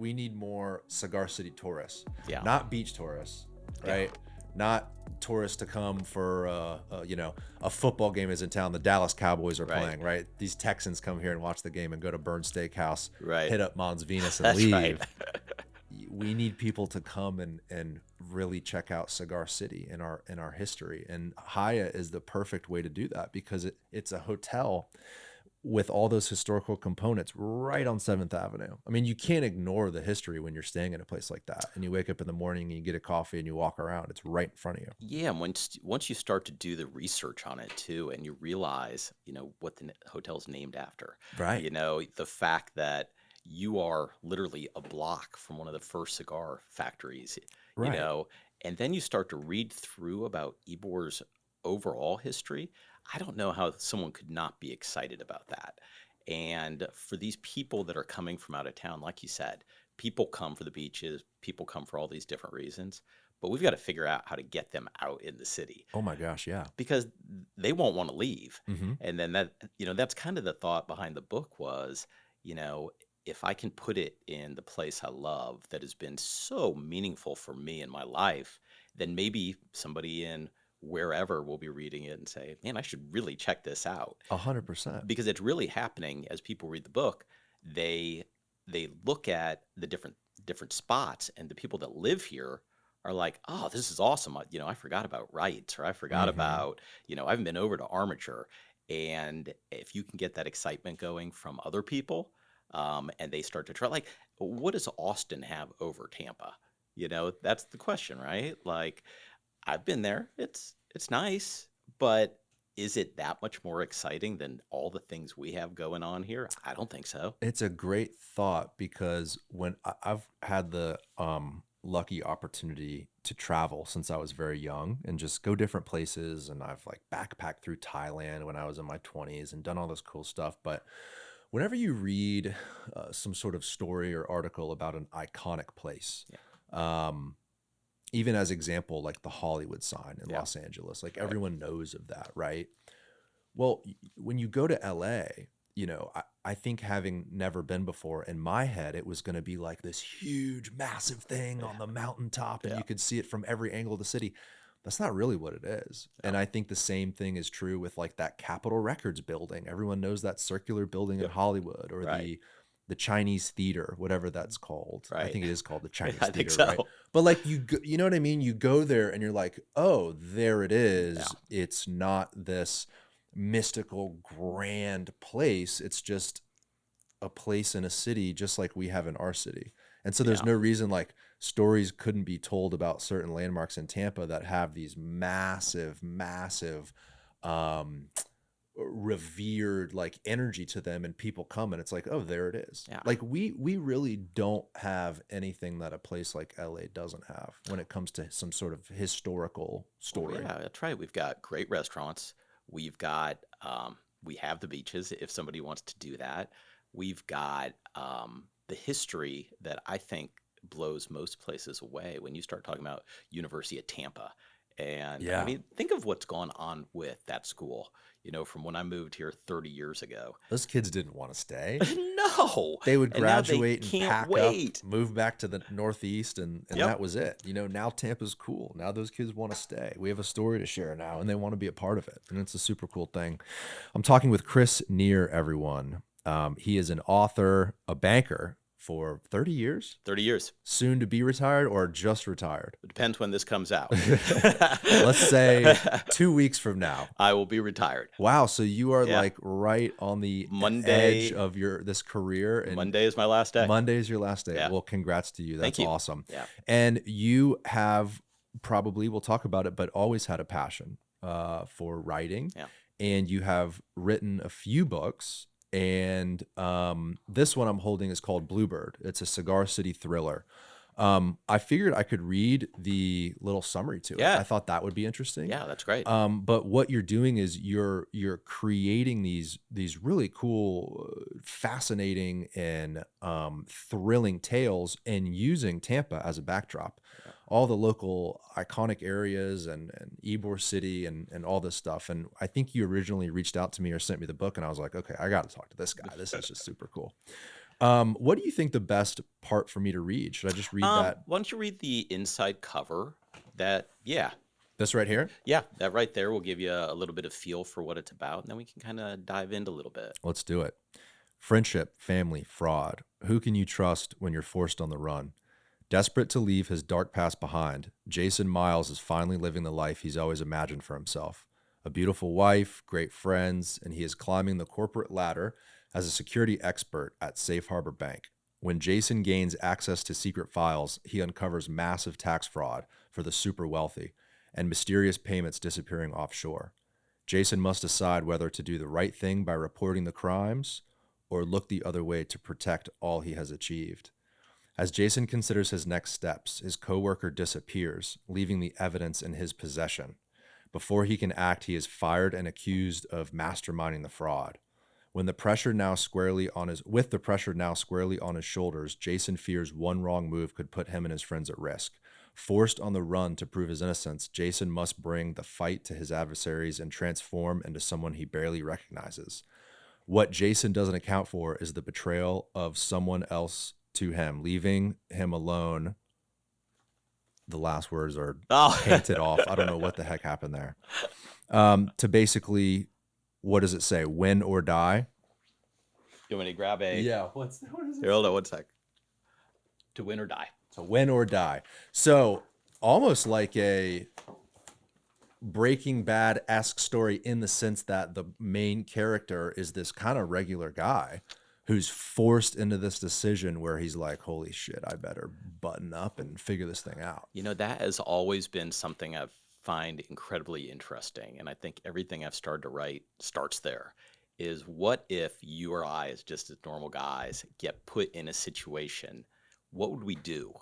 we need more Cigar City tourists, Yeah. not beach tourists, right? Not tourists to come for a football game is in town. The Dallas Cowboys are Right. playing, right? These Texans come here and watch the game and go to Burn's Steakhouse, Right. hit up Mons Venus and That's leave. right. We need people to come and really check out Cigar City in our history, and Haya is the perfect way to do that because it's a hotel with all those historical components right on 7th Avenue. I mean, you can't ignore the history when you're staying in a place like that. And you wake up in the morning and you get a coffee and you walk around. It's right in front of you. Yeah, and once you start to do the research on it too, and you realize, what the hotel's named after, Right. the fact that you are literally a block from one of the first cigar factories, Right. and then you start to read through about Ybor's overall history. I don't know how someone could not be excited about that. And for these people that are coming from out of town, like you said, people come for the beaches, people come for all these different reasons, but we've got to figure out how to get them out in the city Oh my gosh. Yeah. because they won't want to leave. Mm-hmm. And then that's kind of the thought behind the book was, if I can put it in the place I love that has been so meaningful for me in my life, then maybe somebody in wherever will be reading it and say, man, I should really check this out 100%. because it's really happening as people read the book. They look at the different spots, and the people that live here are like, oh, this is awesome. I forgot about Wrights, or I forgot Mm-hmm. about, I haven't been over to Armature. And if you can get that excitement going from other people, and they start to try, like, what does Austin have over Tampa? That's the question, right? Like, I've been there. It's nice, but is it that much more exciting than all the things we have going on here? I don't think so. It's a great thought because when I've had the lucky opportunity to travel since I was very young and just go different places, and I've like backpacked through Thailand when I was in my 20s and done all this cool stuff. But whenever you read some sort of story or article about an iconic place, even as example, like the Hollywood sign in Los Angeles, like everyone knows of that, right? Well, when you go to LA, I think having never been before, in my head, it was going to be like this huge, massive thing on the mountaintop, and you could see it from every angle of the city. That's not really what it is. And I think the same thing is true with like that Capitol Records building. Everyone knows that circular building in Hollywood, or the Chinese theater, whatever that's called. I think it is called the Chinese I theater, think so. right? But like you know what I mean? You go there and you're like, oh, there it is. Yeah. It's not this mystical, grand place. It's just a place in a city, just like we have in our city. And so there's no reason like stories couldn't be told about certain landmarks in Tampa that have these massive, massive, revered like energy to them, and people come and it's like, oh, there it is. Like we really don't have anything that a place like LA doesn't have when it comes to some sort of historical story. Yeah, that's right. We've got great restaurants. We've got we have the beaches if somebody wants to do that. We've got the history that I think blows most places away when you start talking about University of Tampa. And I mean, think of what's gone on with that school, from when I moved here 30 years ago. Those kids didn't want to stay. No. They would graduate and and pack wait. up, move back to the Northeast, and that was it. Now Tampa's cool. Now those kids want to stay. We have a story to share now, and they want to be a part of it. And it's a super cool thing. I'm talking with Chris Neer, everyone. He is an author, a banker for 30 years. 30 years. Soon to be retired or just retired? It depends when this comes out. Let's say 2 weeks from now. I will be retired. Wow. So you are like right on the edge of this career. And Monday is my last day. Monday is your last day. Yeah. Well, congrats to you. That's awesome. Yeah. And you have probably, we'll talk about it, but always had a passion for writing. Yeah. And you have written a few books. And this one I'm holding is called Bluebird. It's a Cigar City Thriller. I figured I could read the little summary to it. I thought that would be interesting. Yeah, that's great. But what you're doing is you're creating these really cool, fascinating, and thrilling tales, and using Tampa as a backdrop. All the local iconic areas and Ybor City and all this stuff. And I think you originally reached out to me or sent me the book, and I was like, okay, I got to talk to this guy. This is just super cool. What do you think the best part for me to read? Should I just read that? Why don't you read the inside cover? That, yeah, This right here? yeah, that right there will give you a little bit of feel for what it's about, and then we can kind of dive into a little bit. Let's do it. Friendship, family, fraud. Who can you trust when you're forced on the run? Desperate to leave his dark past behind, Jason Miles is finally living the life he's always imagined for himself. A beautiful wife, great friends, and he is climbing the corporate ladder as a security expert at Safe Harbor Bank. When Jason gains access to secret files, he uncovers massive tax fraud for the super wealthy and mysterious payments disappearing offshore. Jason must decide whether to do the right thing by reporting the crimes or look the other way to protect all he has achieved. As Jason considers his next steps, his coworker disappears, leaving the evidence in his possession. Before he can act, he is fired and accused of masterminding the fraud. With the pressure now squarely on his shoulders, Jason fears one wrong move could put him and his friends at risk. Forced on the run to prove his innocence, Jason must bring the fight to his adversaries and transform into someone he barely recognizes. What Jason doesn't account for is the betrayal of someone else to him, leaving him alone. The last words are painted off. I don't know what the heck happened there. To basically, what does it say? Win or die? You want me to grab a... Yeah. What is it? Here, hold on one sec. To win or die. To win or die. So almost like a Breaking Bad-esque story in the sense that the main character is this kind of regular guy who's forced into this decision where he's like, holy shit, I better button up and figure this thing out. You know, that has always been something I find incredibly interesting. And I think everything I've started to write starts there. Is what if you or I, as just as normal guys, get put in a situation? What would we do?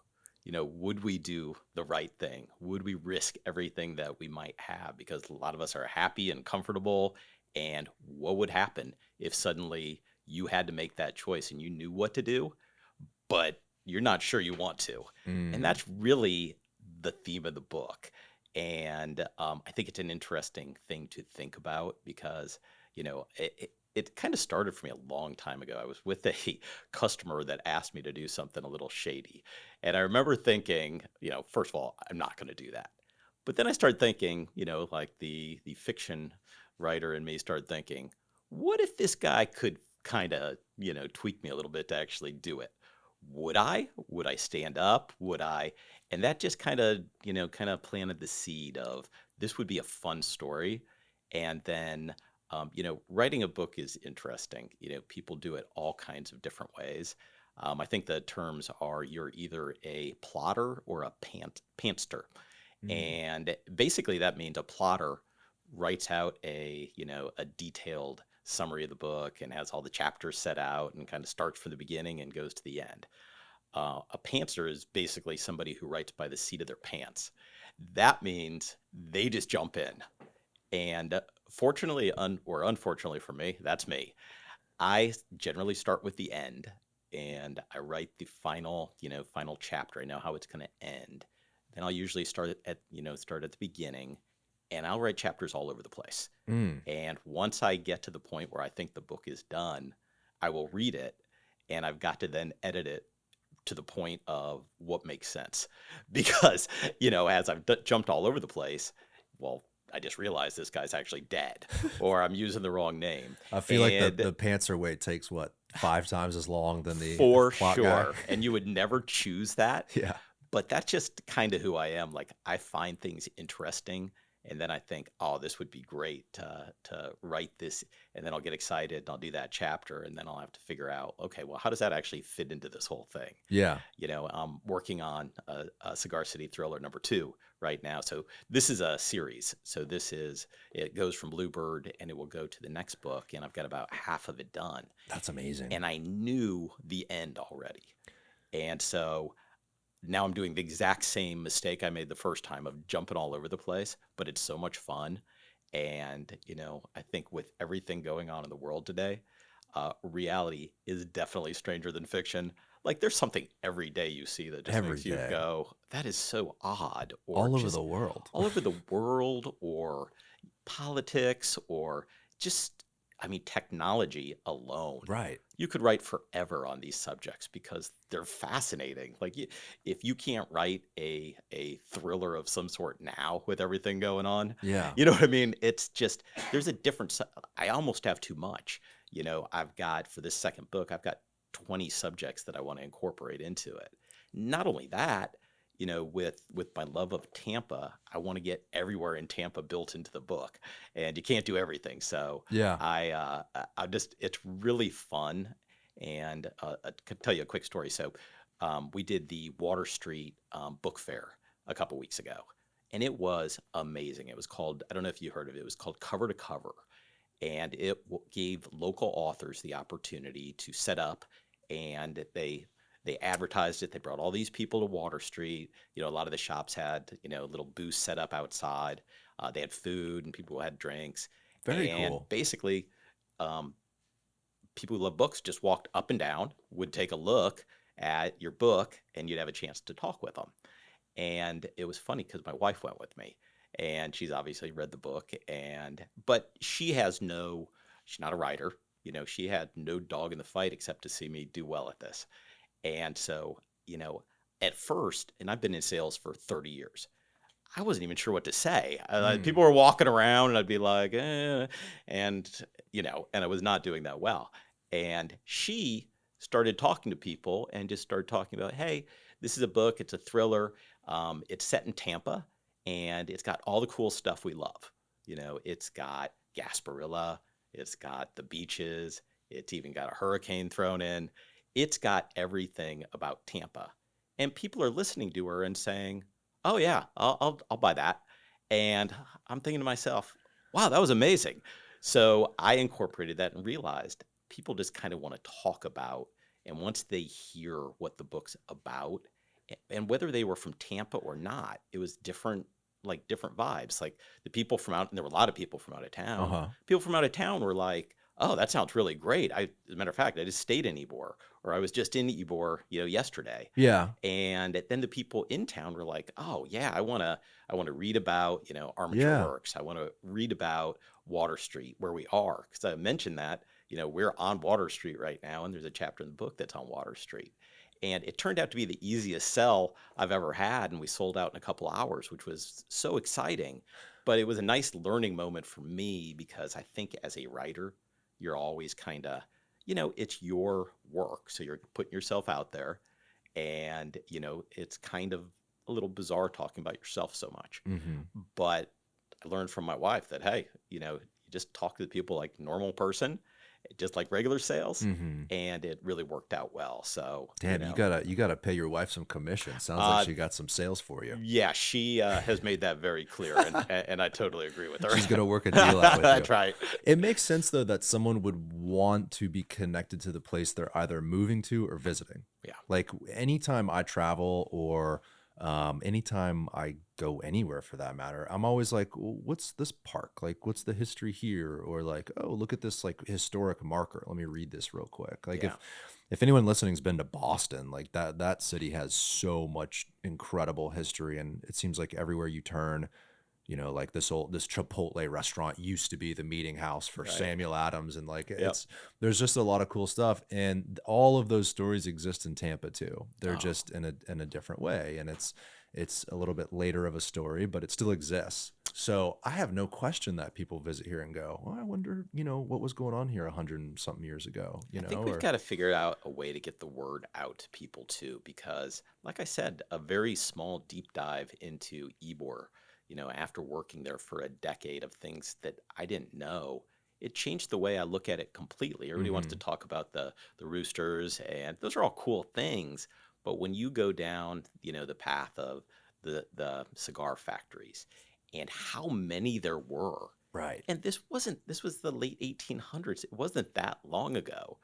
You know, would we do the right thing? Would we risk everything that we might have? Because a lot of us are happy and comfortable. And what would happen if suddenly you had to make that choice and you knew what to do, but you're not sure you want to? And that's really the theme of the book. And I think it's an interesting thing to think about because, you know, it kind of started for me a long time ago. I was with a customer that asked me to do something a little shady. And I remember thinking, you know, first of all, I'm not going to do that. But then I started thinking, you know, like the fiction writer in me started thinking, what if this guy could kind of, you know, tweak me a little bit to actually do it? Would I? Would I stand up? Would I? And that just kind of, you know, kind of planted the seed of this would be a fun story. And then, you know, writing a book is interesting. You know, people do it all kinds of different ways. I think the terms are you're either a plotter or a pantster. And basically that means a plotter writes out a, you know, a detailed summary of the book and has all the chapters set out and kind of starts from the beginning and goes to the end. A pantser is basically somebody who writes by the seat of their pants. That means they just jump in. And fortunately or unfortunately for me, that's me. I generally start with the end and I write the final, you know, final chapter. I know how it's going to end. Then I'll usually start at the beginning. And I'll write chapters all over the place. And once I get to the point where I think the book is done, I will read it, and I've got to then edit it to the point of what makes sense. Because, you know, as I've jumped all over the place, well, I just realized this guy's actually dead, or I'm using the wrong name. I feel like the pantser weight takes, what, 5 times as long than the for plot sure. guy? And you would never choose that. Yeah. But that's just kind of who I am. Like, I find things interesting. And then I think, oh, this would be great to write this. And then I'll get excited and I'll do that chapter. And then I'll have to figure out, okay, well, how does that actually fit into this whole thing? Yeah. You know, I'm working on a Cigar City Thriller #2 right now. So this is a series. So it goes from Bluebird and it will go to the next book. And I've got about half of it done. That's amazing. And I knew the end already. And so now I'm doing the exact same mistake I made the first time of jumping all over the place, but it's so much fun. And, you know, I think with everything going on in the world today, reality is definitely stranger than fiction. Like there's something every day you see that just makes you go, that is so odd. Or all over the world. All over the world, or politics, or just I mean, technology alone, Right. you could write forever on these subjects because they're fascinating. Like, if you can't write a thriller of some sort now with everything going on, Yeah. you know what I mean? It's just there's a difference. I almost have too much. I've got for this second book, I've got 20 subjects that I want to incorporate into it. Not only that, with my love of Tampa, I want to get everywhere in Tampa built into the book, and you can't do everything. So Yeah. I just it's really fun, and I could tell you a quick story. So we did the Water Street book fair a couple weeks ago, and it was amazing. It was called, I don't know if you heard of it. It was called Cover to Cover, and it gave local authors the opportunity to set up, and they advertised it. They brought all these people to Water Street. A lot of the shops had little booths set up outside. They had food and people had drinks, Very and cool. basically, um, people who love books just walked up and down, would take a look at your book, and you'd have a chance to talk with them. And it was funny because my wife went with me, and she's obviously read the book, but she's not a writer. She had no dog in the fight except to see me do well at this. And so, at first, and I've been in sales for 30 years, I wasn't even sure what to say. Mm. People were walking around, and I'd be like, and, and I was not doing that well. And she started talking to people and just started talking about, hey, this is a book, it's a thriller, it's set in Tampa, and it's got all the cool stuff we love. It's got Gasparilla, it's got the beaches, it's even got a hurricane thrown in. It's got everything about Tampa. And people are listening to her and saying, oh yeah, I'll buy that. And I'm thinking to myself, wow, that was amazing. So I incorporated that and realized people just kind of want to talk about, and once they hear what the book's about, and whether they were from Tampa or not, it was different, like different vibes. Like the people from out, and there were a lot of people from out of town. Uh-huh. People from out of town were like, oh, that sounds really great. As a matter of fact, I just stayed in Ybor, or I was just in Ybor, yesterday. Yeah. And then the people in town were like, oh yeah, I want to read about, Armature Yeah. Works. I want to read about Water Street, where we are. Because I mentioned that, we're on Water Street right now, and there's a chapter in the book that's on Water Street. And it turned out to be the easiest sell I've ever had, and we sold out in a couple hours, which was so exciting. But it was a nice learning moment for me, because I think as a writer, you're always kind of, it's your work. So you're putting yourself out there, and, it's kind of a little bizarre talking about yourself so much. Mm-hmm. But I learned from my wife that, hey, you just talk to the people like a normal person, just like regular sales. Mm-hmm. And it really worked out well. So, Damn, you gotta pay your wife some commission. Sounds like uh, she got some sales for you. yeah, she has made that very clear. And I totally agree with her. She's gonna work a deal out with you. That's right. It makes sense though that someone would want to be connected to the place they're either moving to or visiting. Yeah. Like anytime I travel or anytime I go anywhere for that matter, I'm always like, what's this park? Like, what's the history here? Or like, oh, look at this like historic marker. Let me read this real quick. Like Yeah. if anyone listening's been to Boston, like that city has so much incredible history, and it seems like everywhere you turn, like this Chipotle restaurant used to be the meeting house for Right. Samuel Adams, and like Yep. there's just a lot of cool stuff, and all of those stories exist in Tampa too. They're Oh, just in a different way, and it's a little bit later of a story, but it still exists. So I have no question that people visit here and go, well, I wonder, what was going on here 100 and something years ago, I think we've got to figure out a way to get the word out to people too, because, like I said, a very small deep dive into Ybor, after working there for a decade of things that I didn't know, it changed the way I look at it completely. Everybody wants to Mhm. talk about the roosters, and those are all cool things. But when you go down, the path of the cigar factories and how many there were, Right. and this was the late 1800s. It wasn't that long ago.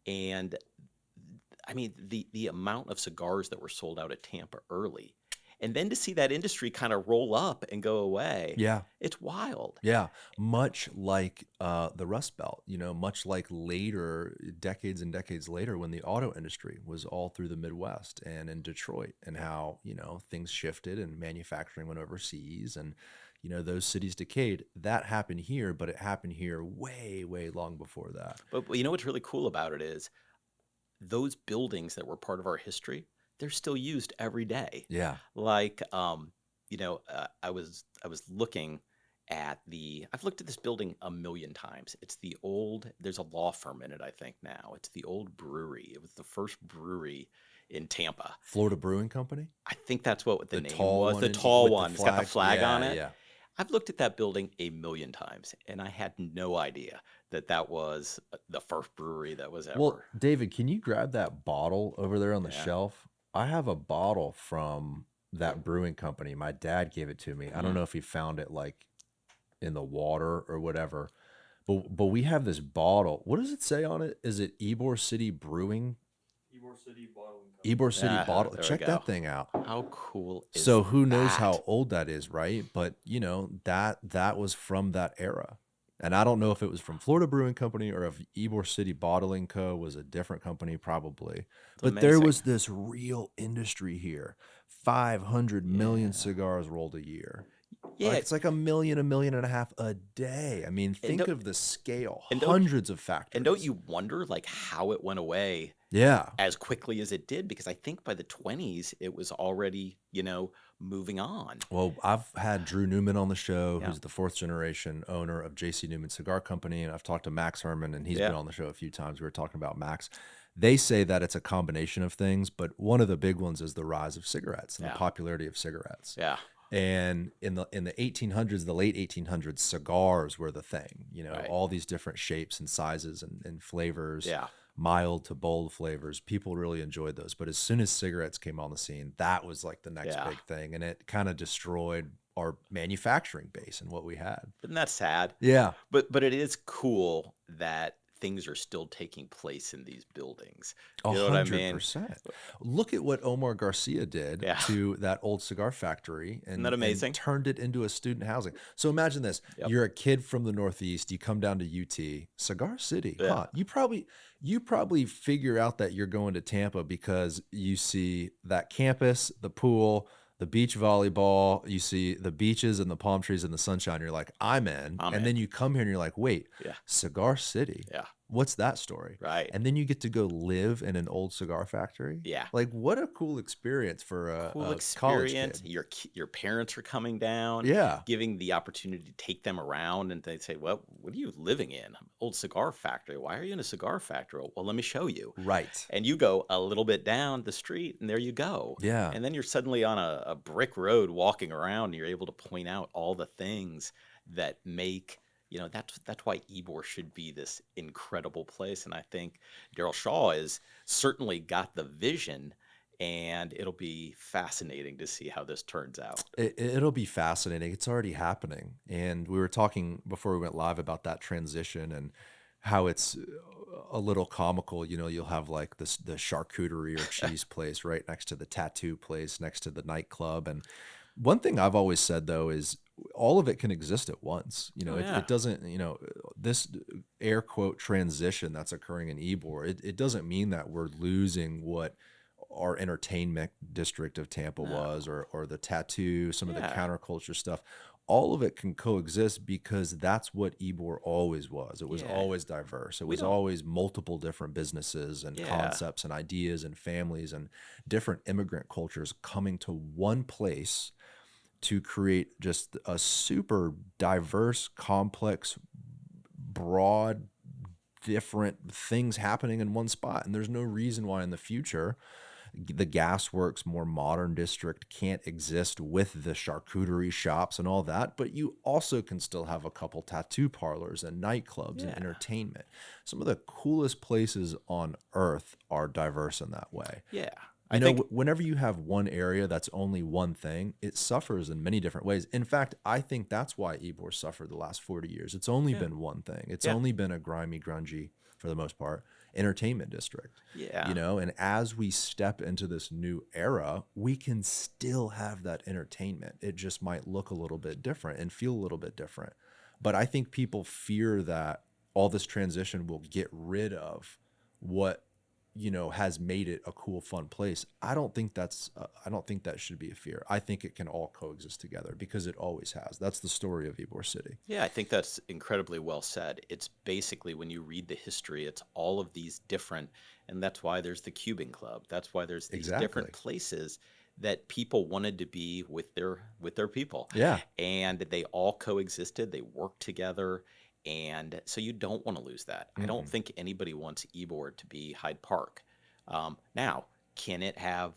And I mean, the amount of cigars that were sold out at Tampa early, and then to see that industry kind of roll up and go away, Yeah. it's wild. Yeah, much like the Rust Belt, much like later, decades and decades later, when the auto industry was all through the Midwest and in Detroit, and how, things shifted and manufacturing went overseas, and, you know, those cities decayed. That happened here, but it happened here way, way long before that. But you know what's really cool about it is those buildings that were part of our history, they're still used every day. Yeah. Like, I was looking at I've looked at this building a million times. There's a law firm in it, I think now. It's the old brewery. It was the first brewery in Tampa. Florida Brewing Company? I think that's what the name tall was. one The with tall the one. It's got the flag on Yeah, it. yeah. I've looked at that building a million times, and I had no idea that was the first brewery that was Well, ever. David, can you grab that bottle over there on the Yeah. shelf? I have a bottle from that brewing company. My dad gave it to me. I don't know if he found it like in the water or whatever. But we have this bottle. What does it say on it? Is it Ybor City Brewing? Ybor City Bottling Company. Ybor City Yeah, Bottle. there we Check go. that thing out. How cool is So who knows that? how old that is, right? But you know, that was from that era. And I don't know if it was from Florida Brewing Company or if Ybor City Bottling Co. was a different company, probably. But there amazing. was this real industry here. 500 million cigars rolled a year. Yeah, Like, it's like a million and a half a day. I mean, think don't- of the scale. and don't- Hundreds of factories. and don't you wonder like how it went away Yeah. as quickly as it did? Because I think by the 20s it was already, moving on. Well, I've had Drew Newman on the show, Yeah. who's the fourth generation owner of JC Newman Cigar Company. And I've talked to Max Herman, and he's Yeah. been on the show a few times. We were talking about Max. They say that it's a combination of things, but one of the big ones is the rise of cigarettes and Yeah. the popularity of cigarettes. Yeah. And in the 1800s, the late 1800s, cigars were the thing. You know, Right. all these different shapes and sizes and flavors. Yeah. Mild to bold flavors. People really enjoyed those. But as soon as cigarettes came on the scene, that was like the next Yeah. big thing. And it kind of destroyed our manufacturing base and what we had. Isn't that sad? Yeah. But it is cool that things are still taking place in these buildings. You know what I mean? 100%. Look at what Omar Garcia did Yeah. to that old cigar factory and, that amazing? and turned it into a student housing. So imagine this. Yep. You're a kid from the Northeast, you come down to UT, Cigar City. Yeah. Huh? You probably figure out that you're going to Tampa because you see that campus, the pool, the beach volleyball, you see the beaches and the palm trees and the sunshine. You're like, I'm in. I'm and in. then you come here and you're like, wait, Yeah. Cigar City. Yeah. What's that story? Right. And then you get to go live in an old cigar factory. Yeah. Like, what a cool experience for a Cool college experience. kid. Your parents are coming down. Yeah. Giving the opportunity to take them around, and they say, "Well, what are you living in? Old cigar factory. Why are you in a cigar factory?" Well, let me show you. Right. And you go a little bit down the street, and there you go. Yeah. And then you're suddenly on a brick road walking around, and you're able to point out all the things that make, that's why Ybor should be this incredible place. And I think Daryl Shaw has certainly got the vision, and it'll be fascinating to see how this turns out. It'll be fascinating. It's already happening. And we were talking before we went live about that transition and how it's a little comical. You know, you'll have like the charcuterie or cheese place right next to the tattoo place, next to the nightclub. And one thing I've always said, though, is all of it can exist at once. You know, Oh, yeah. it doesn't, this air quote transition that's occurring in Ybor, it doesn't mean that we're losing what our entertainment district of Tampa was, or the tattoo, some of the Yeah. counterculture stuff. All of it can coexist because that's what Ybor always was. It was Yeah. always diverse. It We was don't- always multiple different businesses and Yeah. concepts and ideas and families and different immigrant cultures coming to one place to create just a super diverse, complex, broad, different things happening in one spot. And there's no reason why in the future the Gasworks more modern district can't exist with the charcuterie shops and all that, but you also can still have a couple tattoo parlors and nightclubs and Yeah. entertainment. Some of the coolest places on earth are diverse in that way. Yeah. You I know, think whenever you have one area that's only one thing, it suffers in many different ways. In fact, I think that's why Ybor suffered the last 40 years. It's only been one thing. It's Yeah. only been a grimy, grungy, for the most part, entertainment district. Yeah. You know, and as we step into this new era, we can still have that entertainment. It just might look a little bit different and feel a little bit different. But I think people fear that all this transition will get rid of what has made it a cool, fun place. I don't think that should be a fear. I think it can all coexist together because it always has. That's the story of Ybor City. Yeah, I think that's incredibly well said. It's basically, when you read the history, it's all of these different, and that's why there's the Cuban Club. That's why there's these different Exactly. places that people wanted to be with their people. Yeah. And they all coexisted, they worked together, and so you don't want to lose that. I don't Mm-mm. think anybody wants Ybor to be Hyde Park. Now, can it have,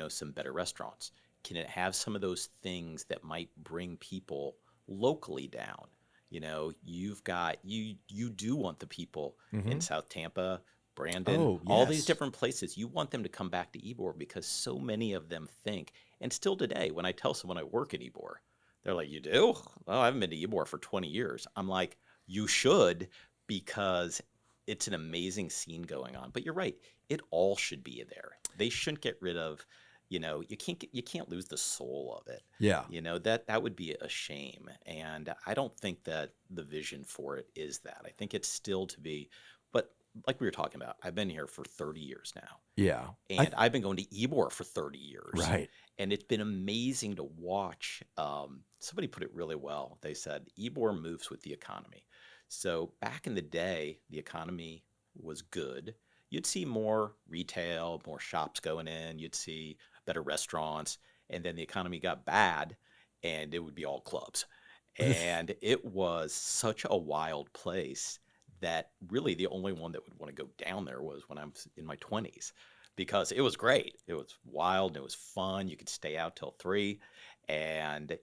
some better restaurants? Can it have some of those things that might bring people locally down? You do want the people in Mm-hmm. South Tampa, Brandon, Oh, all these yes. different places. You want them to come back to Ybor because so many of them think, and still today, when I tell someone I work at Ybor, they're like, "You do? Oh, I haven't been to Ybor for 20 years." I'm like, "You should, because it's an amazing scene going on." But you're right, it all should be there. They shouldn't get rid of, you can't lose the soul of it. Yeah. That would be a shame. And I don't think that the vision for it is that. I think it's still to be, but like we were talking about, I've been here for 30 years now. Yeah. And I've been going to Ybor for 30 years. Right. And it's been amazing to watch. Somebody put it really well. They said Ybor moves with the economy. So back in the day, the economy was good. You'd see more retail, more shops going in. You'd see better restaurants. And then the economy got bad, and it would be all clubs. And it was such a wild place that really the only one that would want to go down there was when I'm in my 20s, because it was great. It was wild and it was fun. You could stay out till 3. And,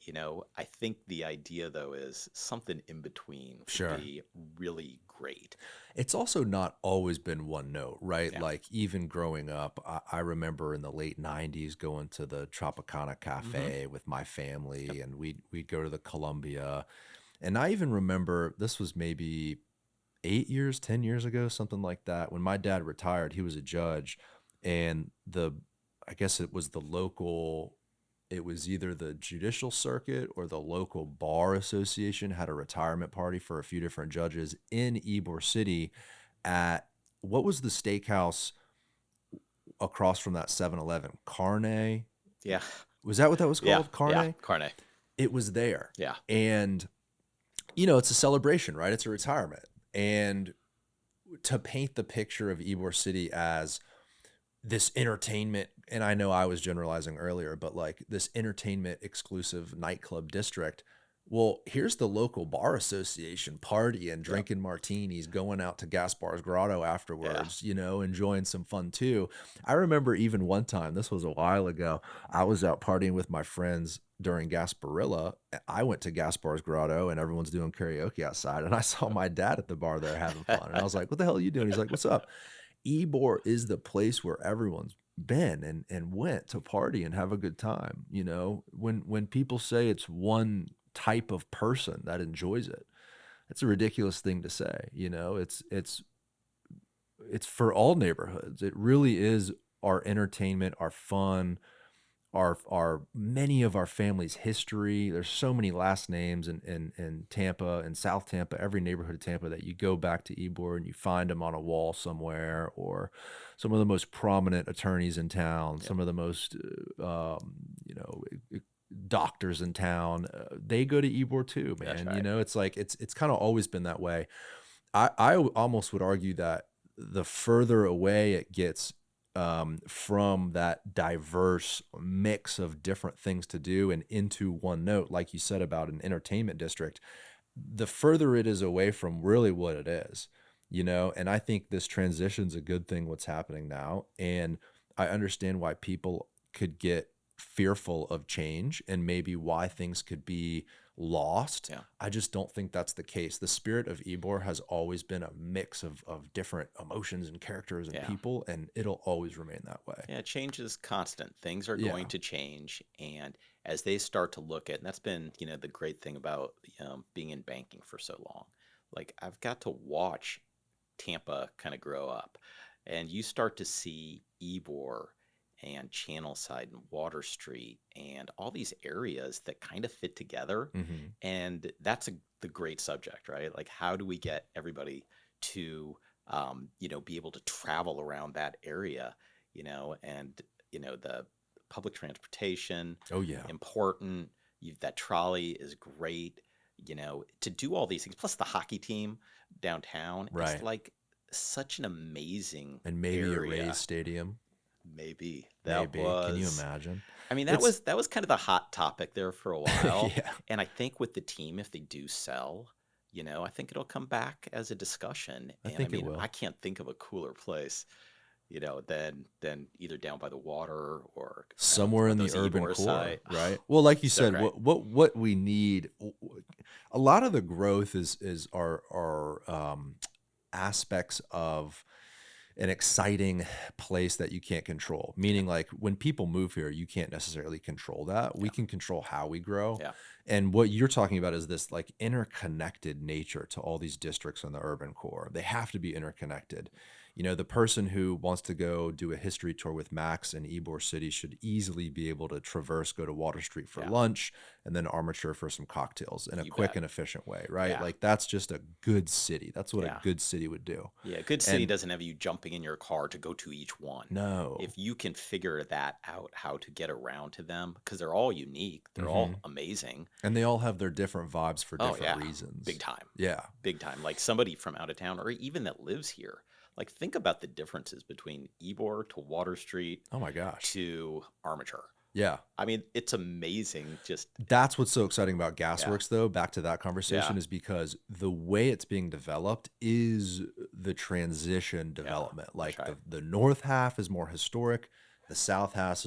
I think the idea, though, is something in between would Sure. be really great. It's also not always been one note, right? Yeah. Like even growing up, I remember in the late 90s going to the Tropicana Cafe with my family, and we'd go to the Columbia. And I even remember, this was maybe 8 years, 10 years ago, something like that. When my dad retired, he was a judge, and I guess it was either the judicial circuit or the local bar association had a retirement party for a few different judges in Ybor City at, what was the steakhouse across from that 7-Eleven? Carne? Yeah. Was that what that was Yeah. called? Carne? Yeah. Carne. It was there. Yeah. And, it's a celebration, right? It's a retirement. And to paint the picture of Ybor City as this entertainment, and I know I was generalizing earlier, but like this entertainment exclusive nightclub district. Well, here's the local bar association partying, drinking martinis, going out to Gaspar's Grotto afterwards, enjoying some fun too. I remember even one time, this was a while ago, I was out partying with my friends during Gasparilla. I went to Gaspar's Grotto and everyone's doing karaoke outside, and I saw my dad at the bar there having fun. And I was like, "What the hell are you doing?" He's like, "What's up?" Ybor is the place where everyone's been and went to party and have a good time. When people say it's one type of person that enjoys it, it's a ridiculous thing to say. It's for all neighborhoods. It really is our entertainment, our fun, our many of our family's history. There's so many last names in Tampa and South Tampa, every neighborhood of Tampa, that you go back to Ybor and you find them on a wall somewhere, or some of the most prominent attorneys in town, some of the most doctors in town. They go to Ybor too, man. That's right. It's like it's kind of always been that way. I almost would argue that the further away it gets from that diverse mix of different things to do and into one note, like you said about an entertainment district, the further it is away from really what it is, and I think this transition's a good thing, what's happening now. And I understand why people could get fearful of change and maybe why things could be lost. Yeah. I just don't think that's the case. The spirit of Ybor has always been a mix of different emotions and characters and people, and it'll always remain that way. Yeah, change is constant. Things are going to change. And as they start to look at, and that's been, the great thing about being in banking for so long. Like, I've got to watch Tampa kind of grow up, and you start to see Ybor and Channelside and Water Street and all these areas that kind of fit together. Mm-hmm. And that's the great subject, right? Like, how do we get everybody to be able to travel around that area, and, the public transportation, Oh yeah. important. That trolley is great, to do all these things. Plus the hockey team downtown is Right. like such an amazing And maybe a Rays area. stadium. Maybe that Maybe. Can you was. imagine? I mean, that It's was that was kind of the hot topic there for a while. yeah. And I think with the team, if they do sell, I think it'll come back as a discussion. I And I think it mean, I will. can't think of a cooler place, than either down by the water or Somewhere on in the those urban Ybor core, side. right? Well, like you So said, great. what we need, a lot of the growth is our aspects of an exciting place that you can't control. Meaning, like when people move here, you can't necessarily control that. We Yeah. can control how we grow. Yeah. And what you're talking about is this like interconnected nature to all these districts in the urban core. They have to be interconnected. The person who wants to go do a history tour with Max in Ybor City should easily be able to go to Water Street for Yeah. lunch and then Armature for some cocktails in a You quick bet. and efficient way, right? Yeah. Like that's just a good city. That's what Yeah. a good city would do. Yeah. Good city And doesn't have you jumping in your car to go to each one. no. If you can figure that out, how to get around to them, because they're all unique, they're Mhm. all amazing. And they all have their different vibes for Oh, different yeah. reasons. Big time. Yeah. Big time. Like somebody from out of town or even that lives here. Like think about the differences between Ybor to Water Street Oh my gosh. to Armature. Yeah. I mean, it's amazing. Just That's what's so exciting about yeah, Gasworks, though, back to that conversation, yeah, is because the way it's being developed is the transition yeah. development. That's Like right. the north half is more historic, the south half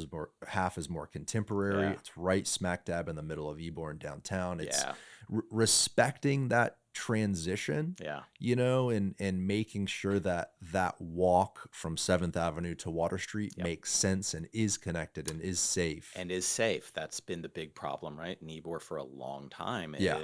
is more contemporary. Yeah, It's right smack dab in the middle of Ybor and downtown. It's yeah, respecting that transition, yeah, and making sure that that walk from 7th Avenue to Water Street yep. makes sense and is connected and is safe. And is safe. That's been the big problem, right? In Ybor for a long time Yeah.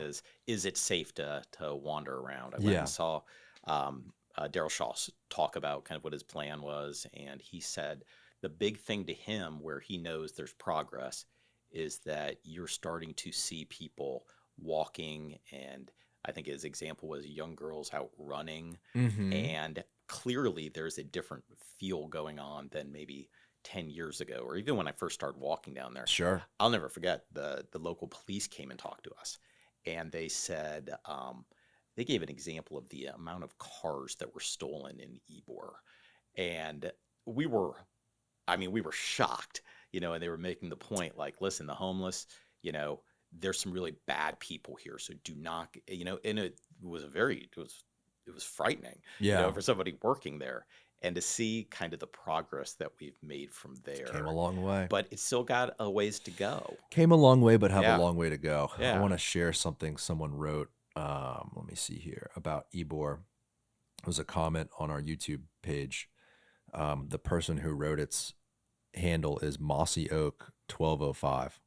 is it safe to wander around? I went Yeah. and saw Daryl Shaw talk about kind of what his plan was, and he said the big thing to him where he knows there's progress is that you're starting to see people walking, and I think his example was young girls out running, Mm-hmm. and clearly there's a different feel going on than maybe 10 years ago, or even when I first started walking down there. Sure. I'll never forget the local police came and talked to us, and they said they gave an example of the amount of cars that were stolen in Ybor, and we were, I mean, we were shocked, and they were making the point like, listen, the homeless, there's some really bad people here, so do not, and it was it was frightening, Yeah. for somebody working there, and to see kind of the progress that we've made from Came there. a long way. But it's still got a ways to go. Came a long way, but have Yeah, a long way to go. I yeah, want to share something someone wrote. Let me see here about Ybor. It was a comment on our YouTube page. The person who wrote its handle is Mossy Oak 1205,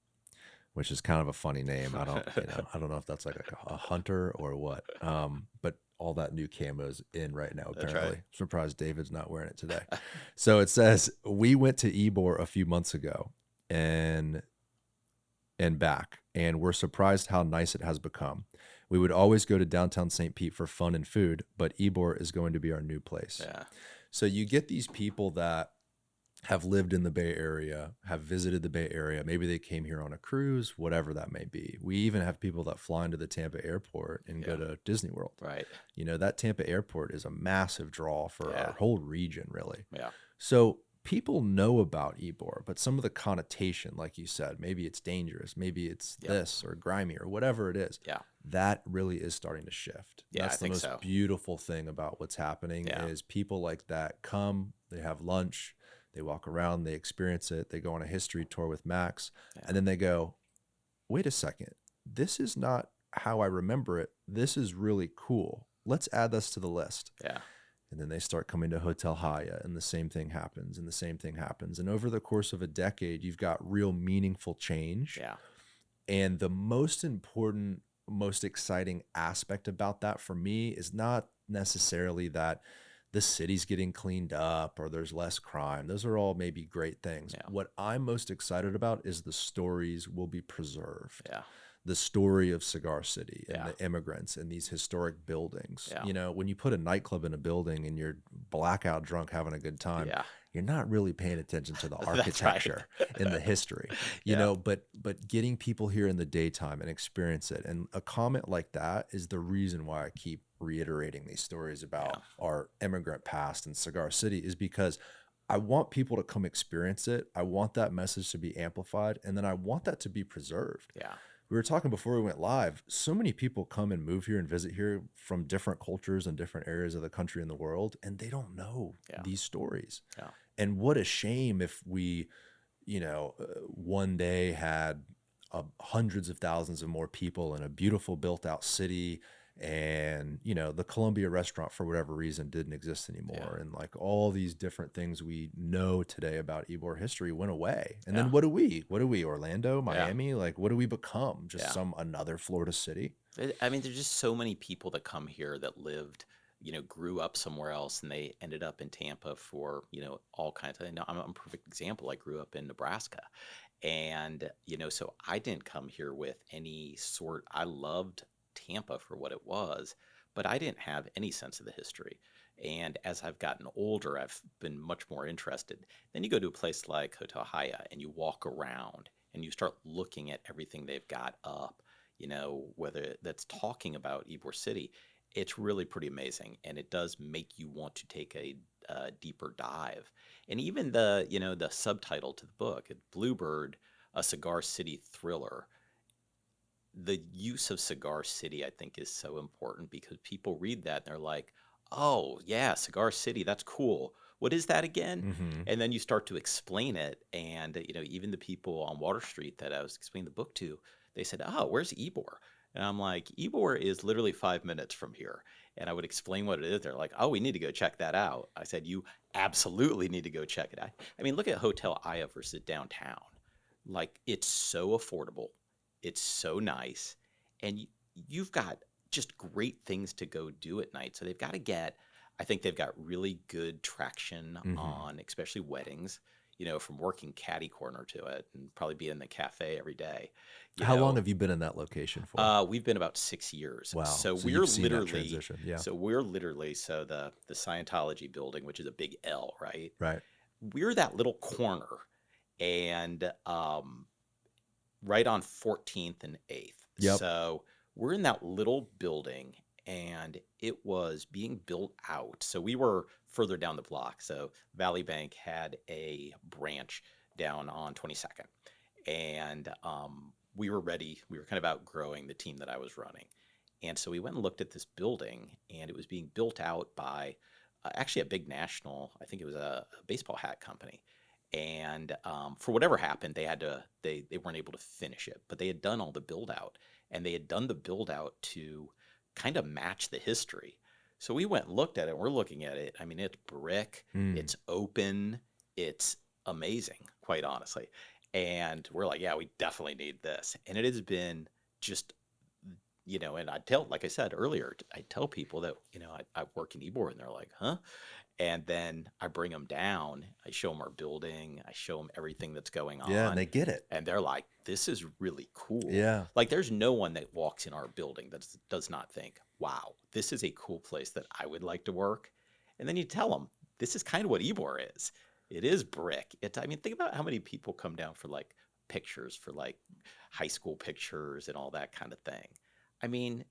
which is kind of a funny name. I don't know if that's like a hunter or what. But all that new camo's in right now, that's apparently. right. Surprised David's not wearing it today. So it says, we went to Ybor a few months ago and back, and we're surprised how nice it has become. We would always go to downtown St. Pete for fun and food, but Ybor is going to be our new place. Yeah, So you get these people that have lived in the Bay Area, have visited the Bay Area. Maybe they came here on a cruise, whatever that may be. We even have people that fly into the Tampa airport and go yeah, to Disney World. right. That Tampa airport is a massive draw for Yeah, our whole region, really. yeah, So people know about Ybor, but some of the connotation, like you said, maybe it's dangerous, maybe it's yep, this or grimy or whatever it is, yeah, that really is starting to shift. yeah. I That's the think most so. beautiful thing about what's happening Yeah, is people like that come, they have lunch, they walk around, they experience it, they go on a history tour with Max, yeah, and then they go, wait a second, this is not how I remember it. This is really cool. Let's add this to the list. yeah, And then they start coming to Hotel Haya, and the same thing happens, and the same thing happens. And over the course of a decade, you've got real meaningful change. yeah, And the most important, most exciting aspect about that for me is not necessarily that the city's getting cleaned up or there's less crime. Those are all maybe great things. yeah, What I'm most excited about is the stories will be preserved. yeah, the story of Cigar City and Yeah. the immigrants and these historic buildings. Yeah. You know, when you put a nightclub in a building and you're blackout drunk having a good time, Yeah. you're not really paying attention to the That's right. architecture and the history, you Yeah. know, but getting people here in the daytime and experience it. And a comment like that is the reason why I keep reiterating these stories about our immigrant past and Cigar City, is because I want people to come experience it. I want that message to be amplified, and then I want that to be preserved. Yeah. We were talking before we went live. So many people come and move here and visit here from different cultures and different areas of the country and the world, and they don't know these stories. Yeah. And what a shame if we, one day had hundreds of thousands of more people in a beautiful built out city, and the Columbia restaurant for whatever reason didn't exist anymore, and like all these different things we know today about Ybor history went away. And then what do we Orlando, Miami, like what do we become? Just another Florida city? I mean, there's just so many people that come here that lived, grew up somewhere else, and they ended up in Tampa for, all kinds of, I'm a perfect example. I grew up in Nebraska, and, so I didn't come here with any I loved Tampa for what it was, but I didn't have any sense of the history. And as I've gotten older, I've been much more interested. Then you go to a place like Hotel Hyatt and you walk around and you start looking at everything they've got up, whether that's talking about Ybor City. It's really pretty amazing, and it does make you want to take a deeper dive. And even the subtitle to the book, Bluebird, a Cigar City Thriller. The use of Cigar City, I think, is so important, because people read that and they're like, oh, yeah, Cigar City, that's cool. What is that again? Mm-hmm. And then you start to explain it. And, even the people on Water Street that I was explaining the book to, they said, oh, where's Ybor? And I'm like, Ybor is literally 5 minutes from here. And I would explain what it is. They're like, oh, we need to go check that out. I said, you absolutely need to go check it out. I mean, look at Hotel Aya versus downtown. Like, it's so affordable. It's so nice. And you've got just great things to go do at night. So I think they've got really good traction on, especially weddings, from working catty corner to it and probably be in the cafe every day. How long have you been in that location for? We've been about 6 years. Wow. So So we're you've seen that literally, transition. Yeah. so the Scientology building, which is a big L, right? Right. We're that little corner, and right on 14th and 8th. Yep. So we're in that little building, and it was being built out. So we were further down the block. So Valley Bank had a branch down on 22nd, and we were ready. We were kind of outgrowing the team that I was running. And so we went and looked at this building, and it was being built out by actually a big national, I think it was a baseball hat company. And for whatever happened, they weren't able to finish it, but they had done all the build out, and they had done the build out to kind of match the history. So we went and looked at it, and we're looking at it. I mean, it's brick, it's open, it's amazing, quite honestly. And we're like, yeah, we definitely need this. And it has been just, and like I said earlier, I tell people that, I work in Ybor, and they're like, huh? And then I bring them down, I show them our building, I show them everything that's going on. Yeah, and they get it. And they're like, this is really cool. Yeah. Like, there's no one that walks in our building that does not think, wow, this is a cool place that I would like to work. And then you tell them, this is kind of what Ybor is. It is brick. Think about how many people come down for like pictures, for like high school pictures and all that kind of thing. I mean,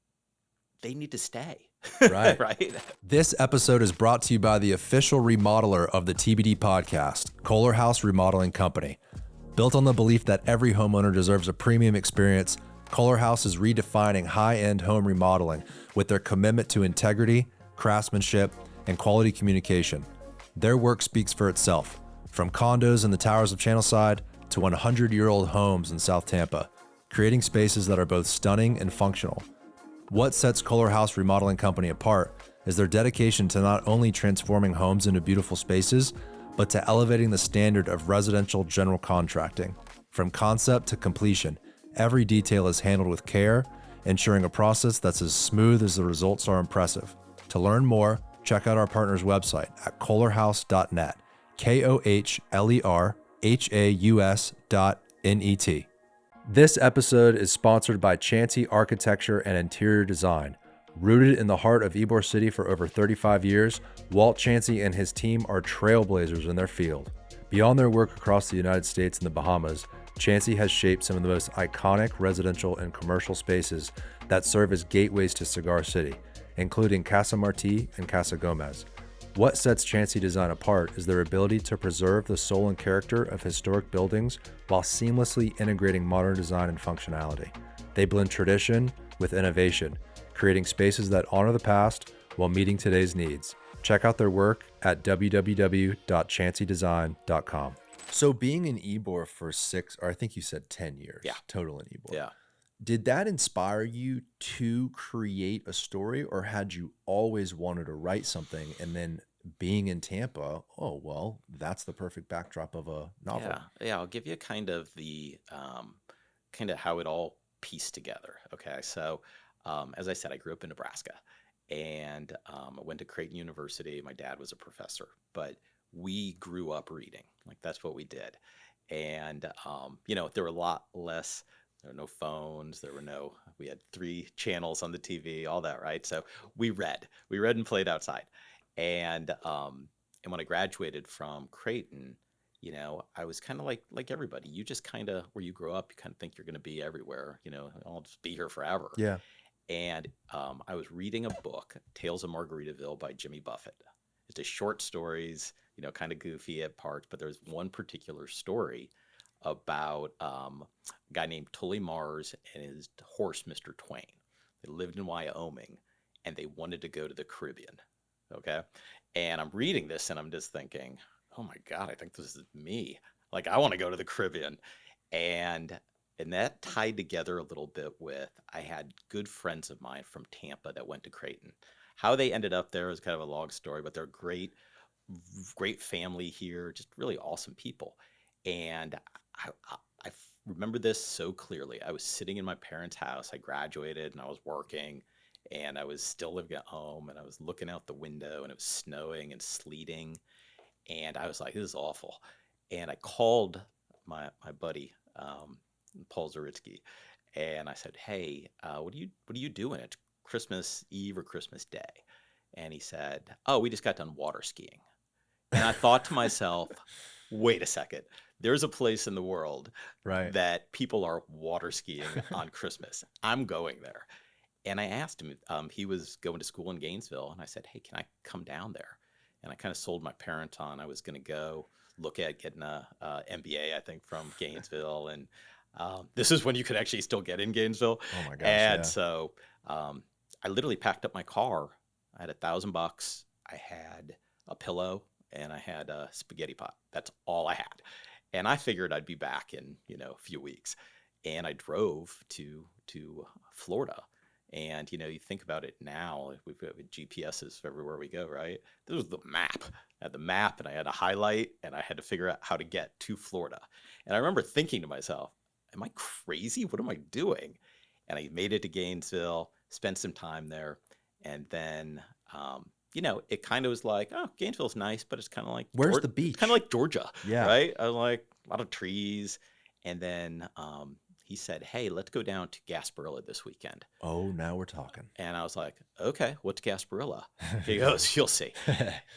they need to stay. Right. Right. This episode is brought to you by the official remodeler of the TBD podcast, Kohler House Remodeling Company. Built on the belief that every homeowner deserves a premium experience, Kohler House is redefining high-end home remodeling with their commitment to integrity, craftsmanship, and quality communication. Their work speaks for itself, from condos in the towers of Channelside to 100-year-old homes in South Tampa, creating spaces that are both stunning and functional. What sets Kohler House Remodeling Company apart is their dedication to not only transforming homes into beautiful spaces, but to elevating the standard of residential general contracting. From concept to completion, every detail is handled with care, ensuring a process that's as smooth as the results are impressive. To learn more, check out our partner's website at kohlerhouse.net, KOHLERHAUS.net. This episode is sponsored by Chansey Architecture and Interior Design. Rooted in the heart of Ybor City for over 35 years, Walt Chansey and his team are trailblazers in their field. Beyond their work across the United States and the Bahamas, Chansey has shaped some of the most iconic residential and commercial spaces that serve as gateways to Cigar City, including Casa Marti and Casa Gomez. What sets Chansey Design apart is their ability to preserve the soul and character of historic buildings while seamlessly integrating modern design and functionality. They blend tradition with innovation, creating spaces that honor the past while meeting today's needs. Check out their work at www.chanseydesign.com. So being in Ybor for 6, or I think you said 10 years, Yeah. total in Ybor. Yeah. Did that inspire you to create a story, or had you always wanted to write something and then being in Tampa, oh, well, that's the perfect backdrop of a novel? Yeah. I'll give you kind of the kind of how it all pieced together. Okay. So, as I said, I grew up in Nebraska, and I went to Creighton University. My dad was a professor, but we grew up reading. Like, that's what we did. And, there were a lot less. There were no phones. We had 3 channels on the TV, all that, right? So we read and played outside. And when I graduated from Creighton, I was kind of like everybody. You just kind of, where you grow up, you kind of think you're going to be everywhere. I'll just be here forever. Yeah. And I was reading a book, Tales of Margaritaville by Jimmy Buffett. It's just short stories, kind of goofy at parts, but there's one particular story about a guy named Tully Mars and his horse, Mr. Twain. They lived in Wyoming, and they wanted to go to the Caribbean. Okay. And I'm reading this, and I'm just thinking, oh my God, I think this is me. Like, I want to go to the Caribbean. And that tied together a little bit with, I had good friends of mine from Tampa that went to Creighton. How they ended up there is kind of a long story, but they're great family here, just really awesome people. And I remember this so clearly. I was sitting in my parents' house. I graduated and I was working, and I was still living at home, and I was looking out the window, and it was snowing and sleeting. And I was like, this is awful. And I called my buddy, Paul Zaritsky, and I said, hey, what are you doing? It's Christmas Eve or Christmas Day. And he said, oh, we just got done water skiing. And I thought to myself, wait a second. There's a place in the world that people are water skiing on Christmas. I'm going there. And I asked him, he was going to school in Gainesville, and I said, hey, can I come down there? And I kind of sold my parents on I was going to go look at getting a MBA, I think, from Gainesville. And this is when you could actually still get in Gainesville. Oh my gosh. And so I literally packed up my car. I had $1,000. I had a pillow, and I had a spaghetti pot. That's all I had. And I figured I'd be back in, a few weeks. And I drove to Florida. And, you think about it now, we've got GPSs everywhere we go, right? This was the map. I had the map, and I had a highlight, and I had to figure out how to get to Florida. And I remember thinking to myself, am I crazy? What am I doing? And I made it to Gainesville, spent some time there. And then, it kind of was like, oh, Gainesville's nice, but it's kind of like, where's the beach? Kind of like Georgia, yeah, right? I was like, a lot of trees. And then he said, hey, let's go down to Gasparilla this weekend. Oh, now we're talking. And I was like, okay, what's Gasparilla? He goes, you'll see.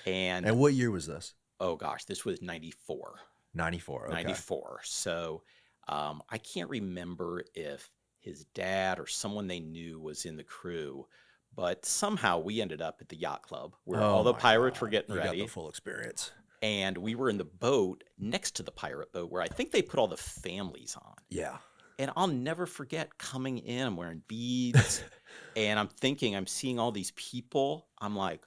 And what year was this? Oh, gosh, this was 94. 94, okay. 94. So I can't remember if his dad or someone they knew was in the crew, but somehow we ended up at the yacht club where all the pirates were getting ready. You got the full experience. And we were in the boat next to the pirate boat where I think they put all the families on. Yeah. And I'll never forget coming in, I'm wearing beads, and I'm thinking, I'm seeing all these people. I'm like,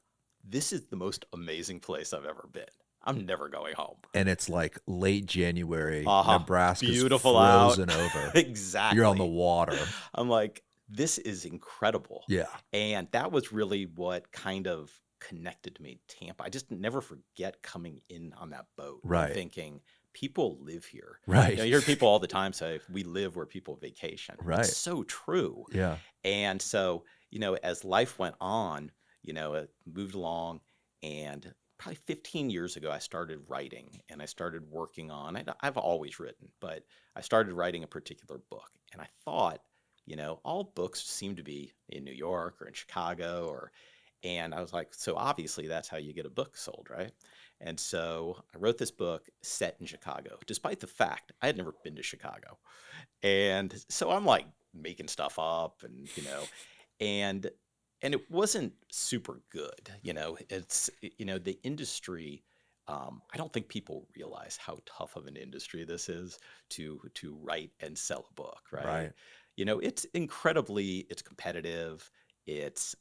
this is the most amazing place I've ever been. I'm never going home. And it's like late January, Nebraska's beautiful frozen out. over. Exactly. You're on the water. I'm like, this is incredible. Yeah. And that was really what kind of connected to me, Tampa. I just never forget coming in on that boat and thinking, people live here. Right. You hear people all the time say, we live where people vacation. Right. It's so true. Yeah. And so, as life went on, it moved along, and probably 15 years ago, I started writing, and I started working on it. I've always written, but I started writing a particular book, and I thought, all books seem to be in New York or in Chicago, and I was like, so obviously that's how you get a book sold, right? And so I wrote this book set in Chicago, despite the fact I had never been to Chicago. And so I'm like making stuff up and and it wasn't super good. The industry. I don't think people realize how tough of an industry this is to write and sell a book, right? Right. It's competitive. It's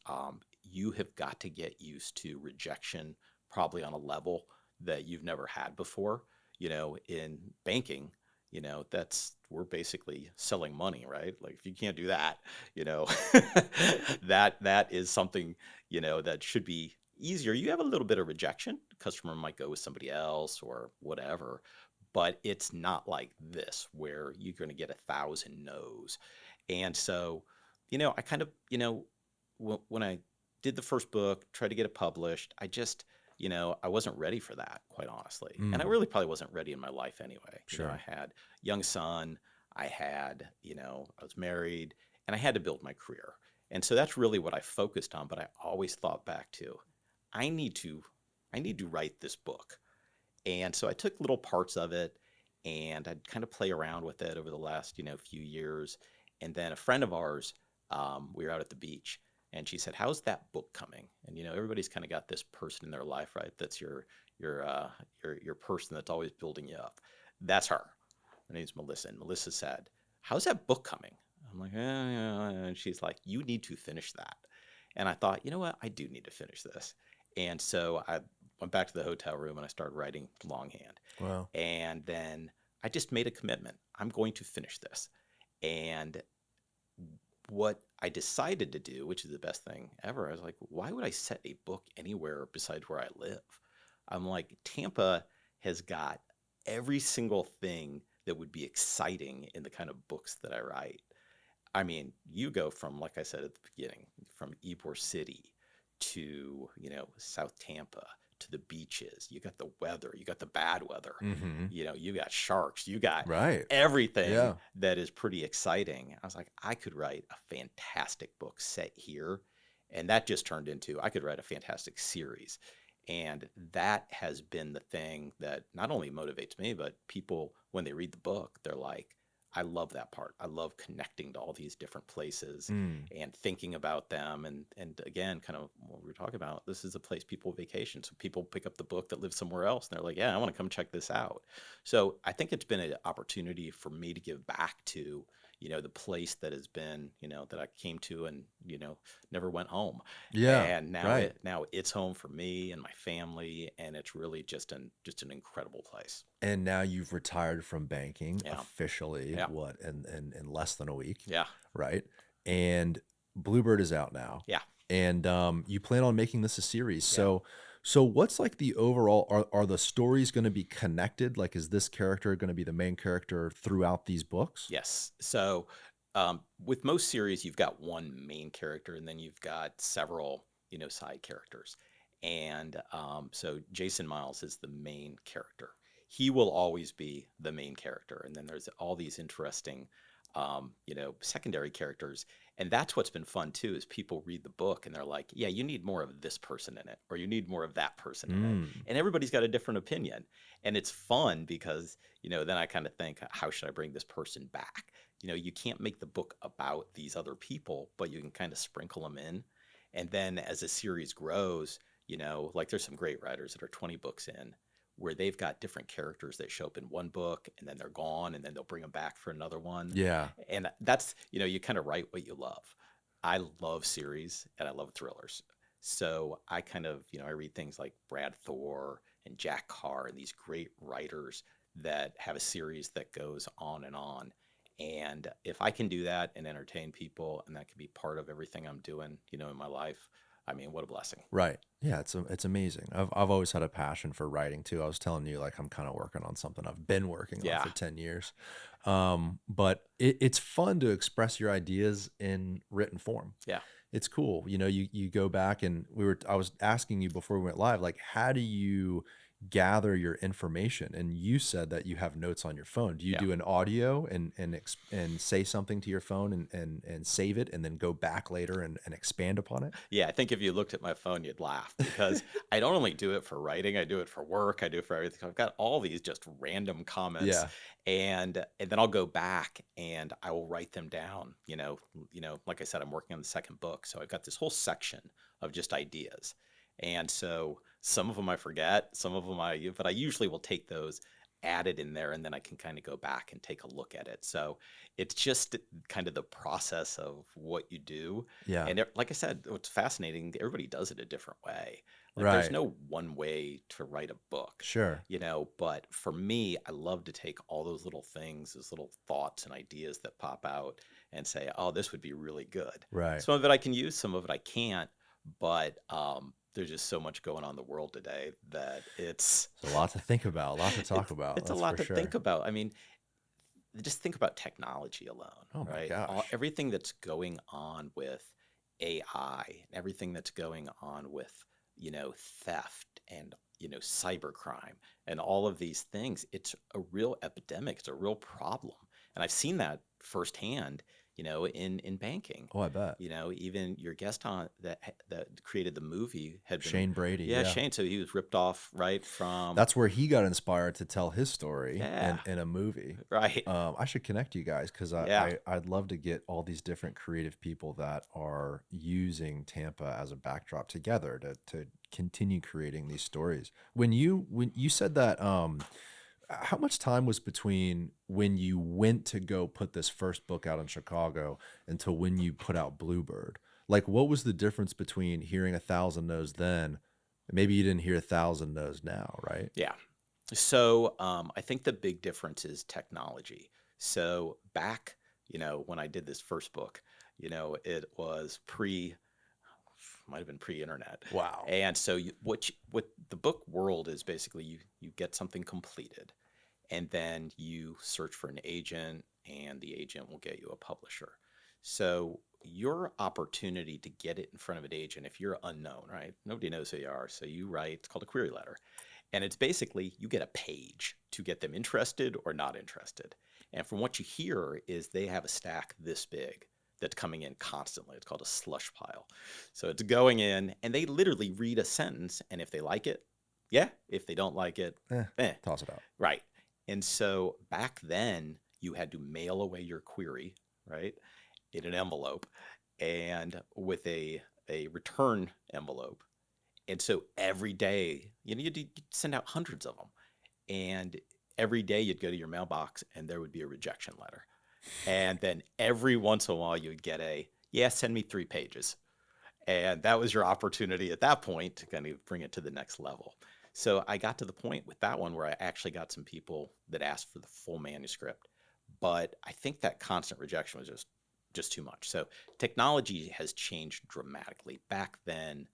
you have got to get used to rejection probably on a level that you've never had before. In banking, that's we're basically selling money, right? Like if you can't do that, you know, that is something, that should be easier. You have a little bit of rejection. The customer might go with somebody else or whatever, but it's not like this where you're going to get 1,000 no's. And so, I kind of, when I did the first book, tried to get it published, I just, I wasn't ready for that, quite honestly. And I really probably wasn't ready in my life anyway. Sure. I had a young son, I was married, and I had to build my career. And so that's really what I focused on. But I always thought back to, I need to write this book. And so I took little parts of it and I'd kind of play around with it over the last, few years. And then a friend of ours, we were out at the beach and she said, "How's that book coming?" And, everybody's kind of got this person in their life, right? That's your person that's always building you up. That's her. Her name's Melissa. And Melissa said, "How's that book coming?" I'm like, yeah. And she's like, "You need to finish that." And I thought, you know what? I do need to finish this. And so I went back to the hotel room and I started writing longhand. Wow. And then I just made a commitment. I'm going to finish this. And what I decided to do, which is the best thing ever, I was like, why would I set a book anywhere besides where I live? I'm like, Tampa has got every single thing that would be exciting in the kind of books that I write. I mean, you go from, like I said at the beginning, from Ybor City to, South Tampa to the beaches. You got the weather, you got the bad weather, Mm-hmm. you got sharks, you got Right. everything Yeah. that is pretty exciting. I was like, I could write a fantastic book set here. And that just turned into, I could write a fantastic series. And that has been the thing that not only motivates me, but people, when they read the book, they're like, I love that part. I love connecting to all these different places and thinking about them. And again, kind of what we were talking about, this is a place people vacation. So people pick up the book that lives somewhere else and they're like, yeah, I want to come check this out. So I think it's been an opportunity for me to give back to, the place that has been, that I came to and, never went home. Yeah. And now Right. now it's home for me and my family. And it's really just an incredible place. And now you've retired from banking Yeah. officially, Yeah. what, in less than a week, Yeah. right? And Bluebird is out now. Yeah. And you plan on making this a series. Yeah. So what's like the overall, are the stories going to be connected? Like, is this character going to be the main character throughout these books? Yes. So with most series, you've got one main character and then you've got several, side characters. And so Jason Miles is the main character. He will always be the main character. And then there's all these interesting, secondary characters. And that's what's been fun too, is people read the book and they're like, yeah, you need more of this person in it, or you need more of that person in it. And everybody's got a different opinion. And it's fun because, then I kind of think, how should I bring this person back? You can't make the book about these other people, but you can kind of sprinkle them in. And then as the series grows, like there's some great writers that are 20 books in where they've got different characters that show up in one book and then they're gone and then they'll bring them back for another one. Yeah. And that's, you kind of write what you love. I love series and I love thrillers. So I kind of, I read things like Brad Thor and Jack Carr and these great writers that have a series that goes on and on. And if I can do that and entertain people and that can be part of everything I'm doing, in my life, I mean, what a blessing. Right. Yeah, it's amazing. I've always had a passion for writing too. I was telling you, like, I'm kind of working on something I've been working on for 10 years. But it's fun to express your ideas in written form. Yeah. It's cool. You go back and I was asking you before we went live, like, how do you gather your information? And you said that you have notes on your phone. Do you Yeah. do an audio and say something to your phone and save it and then go back later and expand upon it? Yeah, I think if you looked at my phone, you'd laugh because I don't only do it for writing, I do it for work, I do it for everything. I've got all these just random comments, Yeah. and then I'll go back and I will write them down. Like I said, I'm working on the second book, so I've got this whole section of just ideas. And so some of them I forget, some of them but I usually will take those, add it in there, and then I can kind of go back and take a look at it. So it's just kind of the process of what you do. Yeah. And like I said, what's fascinating, everybody does it a different way. Like there's Right. no one way to write a book, Sure. but for me, I love to take all those little things, those little thoughts and ideas that pop out and say, oh, this would be really good. Right. Some of it I can use, some of it I can't, but there's just so much going on in the world today that it's a lot to think about, a lot to talk about. it's a That's lot for to think sure. about. I mean, just think about technology alone, Oh my right? gosh. Everything that's going on with AI, everything that's going on with, theft and, cybercrime and all of these things, it's a real epidemic. It's a real problem. And I've seen that firsthand, in banking. Oh, I bet. Even your guest on that created the movie had been, Shane Brady. yeah, Yeah. Shane. So he was ripped off right from, That's where he got inspired to tell his story yeah, in a movie. right. I should connect you guys because Yeah. I'd love to get all these different creative people that are using Tampa as a backdrop together to continue creating these stories. When you said that, how much time was between when you went to go put this first book out in Chicago until when you put out Bluebird? Like, what was the difference between hearing 1,000 no's then? Maybe you didn't hear 1,000 no's now, right? Yeah. So I think the big difference is technology. So back, when I did this first book, it was might have been pre-internet. Wow. And so what the book world is basically you get something completed, and then you search for an agent, and the agent will get you a publisher. So your opportunity to get it in front of an agent, if you're unknown, right? Nobody knows who you are. So you write, it's called a query letter. And it's basically you get a page to get them interested or not interested. And from what you hear is they have a stack this big that's coming in constantly. It's called a slush pile. So it's going in, and they literally read a sentence, and if they like it, yeah. If they don't like it, Toss it out. right. And so back then, you had to mail away your query, right, in an envelope, and with a return envelope. And so every day, you'd send out hundreds of them. And every day you'd go to your mailbox and there would be a rejection letter. And then every once in a while you'd get send me 3 pages. And that was your opportunity at that point to kind of bring it to the next level. So I got to the point with that one where I actually got some people that asked for the full manuscript. But I think that constant rejection was just too much. So technology has changed dramatically. Back then,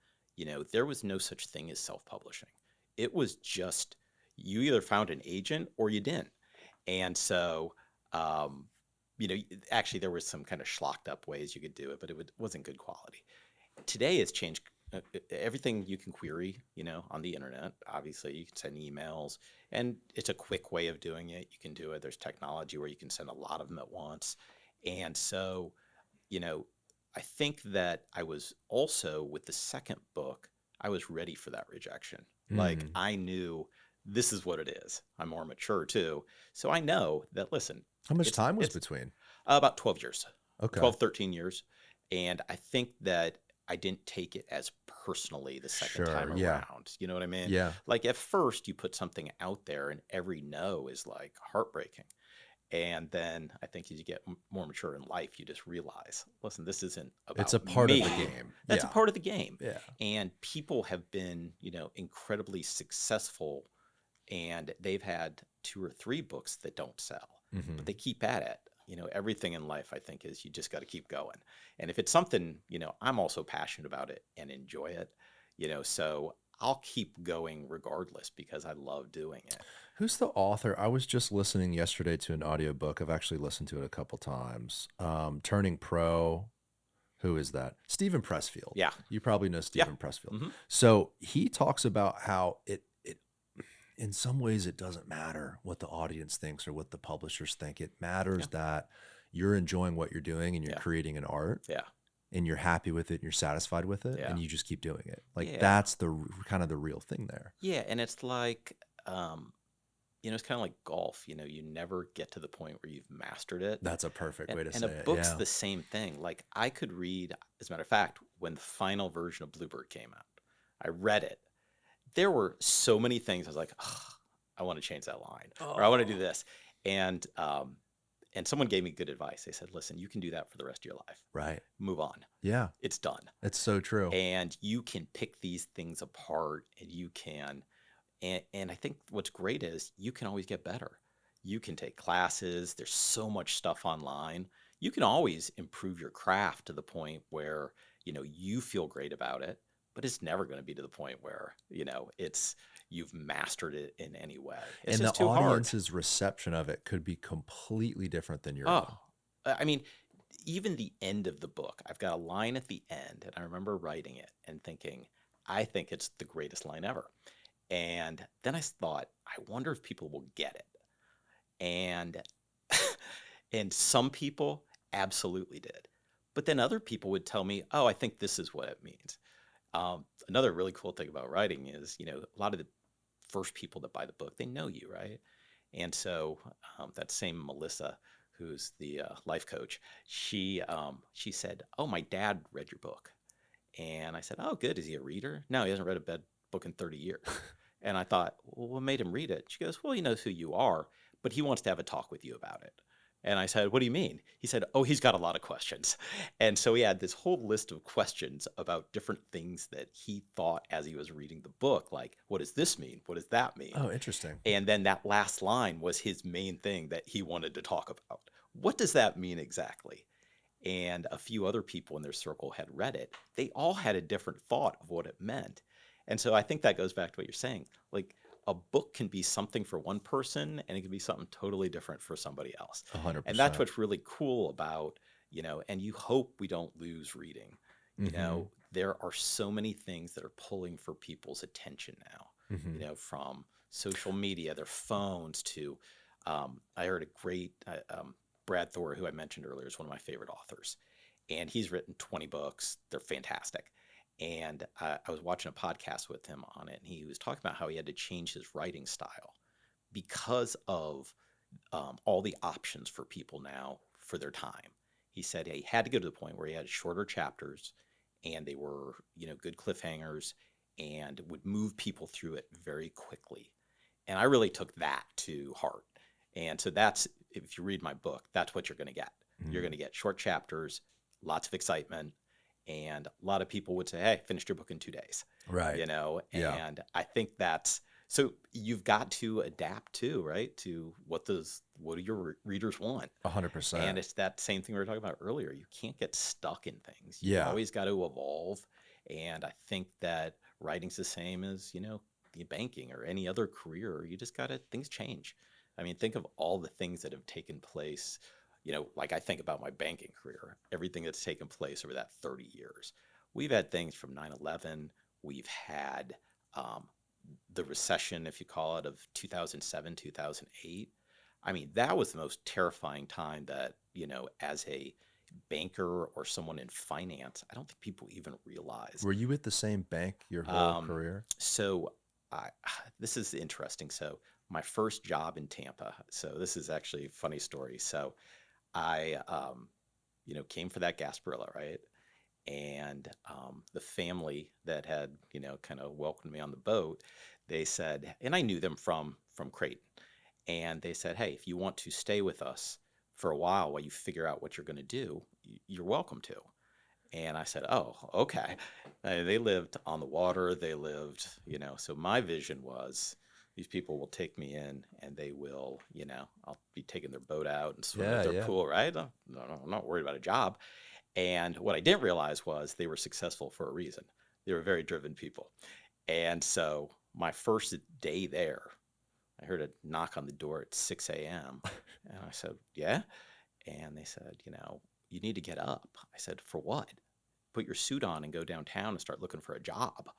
there was no such thing as self-publishing. It was just you either found an agent or you didn't. And so, actually there was some kind of schlocked up ways you could do it, but it wasn't good quality. Today it's changed. Everything you can query, on the internet. Obviously, you can send emails, and it's a quick way of doing it. You can do it. There's technology where you can send a lot of them at once. And so, I think that I was also, with the second book, I was ready for that rejection. Like, I knew this is what it is. I'm more mature too. So I know that, listen. How much time was between? About 12 years. Okay. 12, 13 years. And I think that I didn't take it as personally the second time around. Yeah. You know what I mean? Yeah. Like at first you put something out there and every no is like heartbreaking. And then I think as you get more mature in life, you just realize, listen, this isn't about It's a part me. of the game. That's Yeah. a part of the game. Yeah. And people have been, incredibly successful, and they've had 2 or 3 books that don't sell, Mhm. but they keep at it. Everything in life, I think, is you just got to keep going. And if it's something, I'm also passionate about it and enjoy it, so I'll keep going regardless because I love doing it. Who's the author? I was just listening yesterday to an audiobook. I've actually listened to it a couple times. Turning Pro. Who is that? Stephen Pressfield. Yeah. You probably know Stephen Pressfield. Mhm. So he talks about how in some ways it doesn't matter what the audience thinks or what the publishers think. It Yeah. matters that you're enjoying what you're doing and you're Yeah. creating an art Yeah. and you're happy with it and you're satisfied with it Yeah. and you just keep doing it. Like Yeah. that's the kind of the real thing there. Yeah. And it's like, it's kind of like golf. You never get to the point where you've mastered it. That's a perfect way to And say a it. book's Yeah. the same thing. Like I could read, as a matter of fact, when the final version of Bluebird came out, I read it. There were so many things I was like, oh, I want to change that line, or I want to do this. And someone gave me good advice. They said, listen, you can do that for the rest of your life. Right. Move on. Yeah. It's done. It's so true. And you can pick these things apart and you can, and I think what's great is you can always get better. You can take classes. There's so much stuff online. You can always improve your craft to the point where, you feel great about it, but it's never going to be to the point where, you've mastered it in any way. It's and just the too hard. audience's reception of it could be completely different than your own. Oh, I mean, even the end of the book, I've got a line at the end, and I remember writing it and thinking, I think it's the greatest line ever. And then I thought, I wonder if people will get it. And and some people absolutely did. But then other people would tell me, oh, I think this is what it means. Another really cool thing about writing is, a lot of the first people that buy the book, they know you, right? And so that same Melissa, who's the life coach, she said, oh, my dad read your book. And I said, oh, good. Is he a reader? No, he hasn't read a book in 30 years. And I thought, well, what made him read it? She goes, well, he knows who you are, but he wants to have a talk with you about it. And I said, what do you mean? He said, oh, he's got a lot of questions. And so he had this whole list of questions about different things that he thought as he was reading the book, like, what does this mean? What does that mean? Oh, interesting. And then that last line was his main thing that he wanted to talk about. What does that mean exactly? And a few other people in their circle had read it. They all had a different thought of what it meant. And so I think that goes back to what you're saying. Like, a book can be something for one person and it can be something totally different for somebody else. 100%. And that's what's really cool about, and you hope we don't lose reading. There are so many things that are pulling for people's attention now, from social media, their phones to, I heard a great, Brad Thor, who I mentioned earlier, is one of my favorite authors. And he's written 20 books. They're fantastic. And I was watching a podcast with him on it, and he was talking about how he had to change his writing style because of all the options for people now for their time. He said he had to go to the point where he had shorter chapters, and they were, good cliffhangers, and would move people through it very quickly. And I really took that to heart. And so that's, if you read my book, that's what you're going to get. Mm-hmm. You're going to get short chapters, lots of excitement. And a lot of people would say, hey, finished your book in 2 days. Right. And I think that's, so you've got to adapt too, right? To what do your readers want? 100%. And it's that same thing we were talking about earlier. You can't get stuck in things. Yeah. You always got to evolve. And I think that writing's the same as, banking or any other career. You just got to, things change. I mean, think of all the things that have taken place. Like I think about my banking career, everything that's taken place over that 30 years. We've had things from 9/11. We've had the recession, if you call it, of 2007, 2008. I mean, that was the most terrifying time that, as a banker or someone in finance, I don't think people even realize. Were you at the same bank your whole career? So this is interesting. So my first job in Tampa. So this is actually a funny story. So I, came for that Gasparilla, right? And the family that had, kind of welcomed me on the boat, they said, and I knew them from Creighton, and they said, hey, if you want to stay with us for a while you figure out what you're going to do, you're welcome to. And I said, oh, okay. They lived on the water. They lived, so my vision was, these people will take me in and they will, I'll be taking their boat out and swimming at their pool, right? No, I'm not worried about a job. And what I didn't realize was they were successful for a reason. They were very driven people. And so my first day there, I heard a knock on the door at 6 a.m. And I said, yeah. And they said, you need to get up. I said, for what? Put your suit on and go downtown and start looking for a job.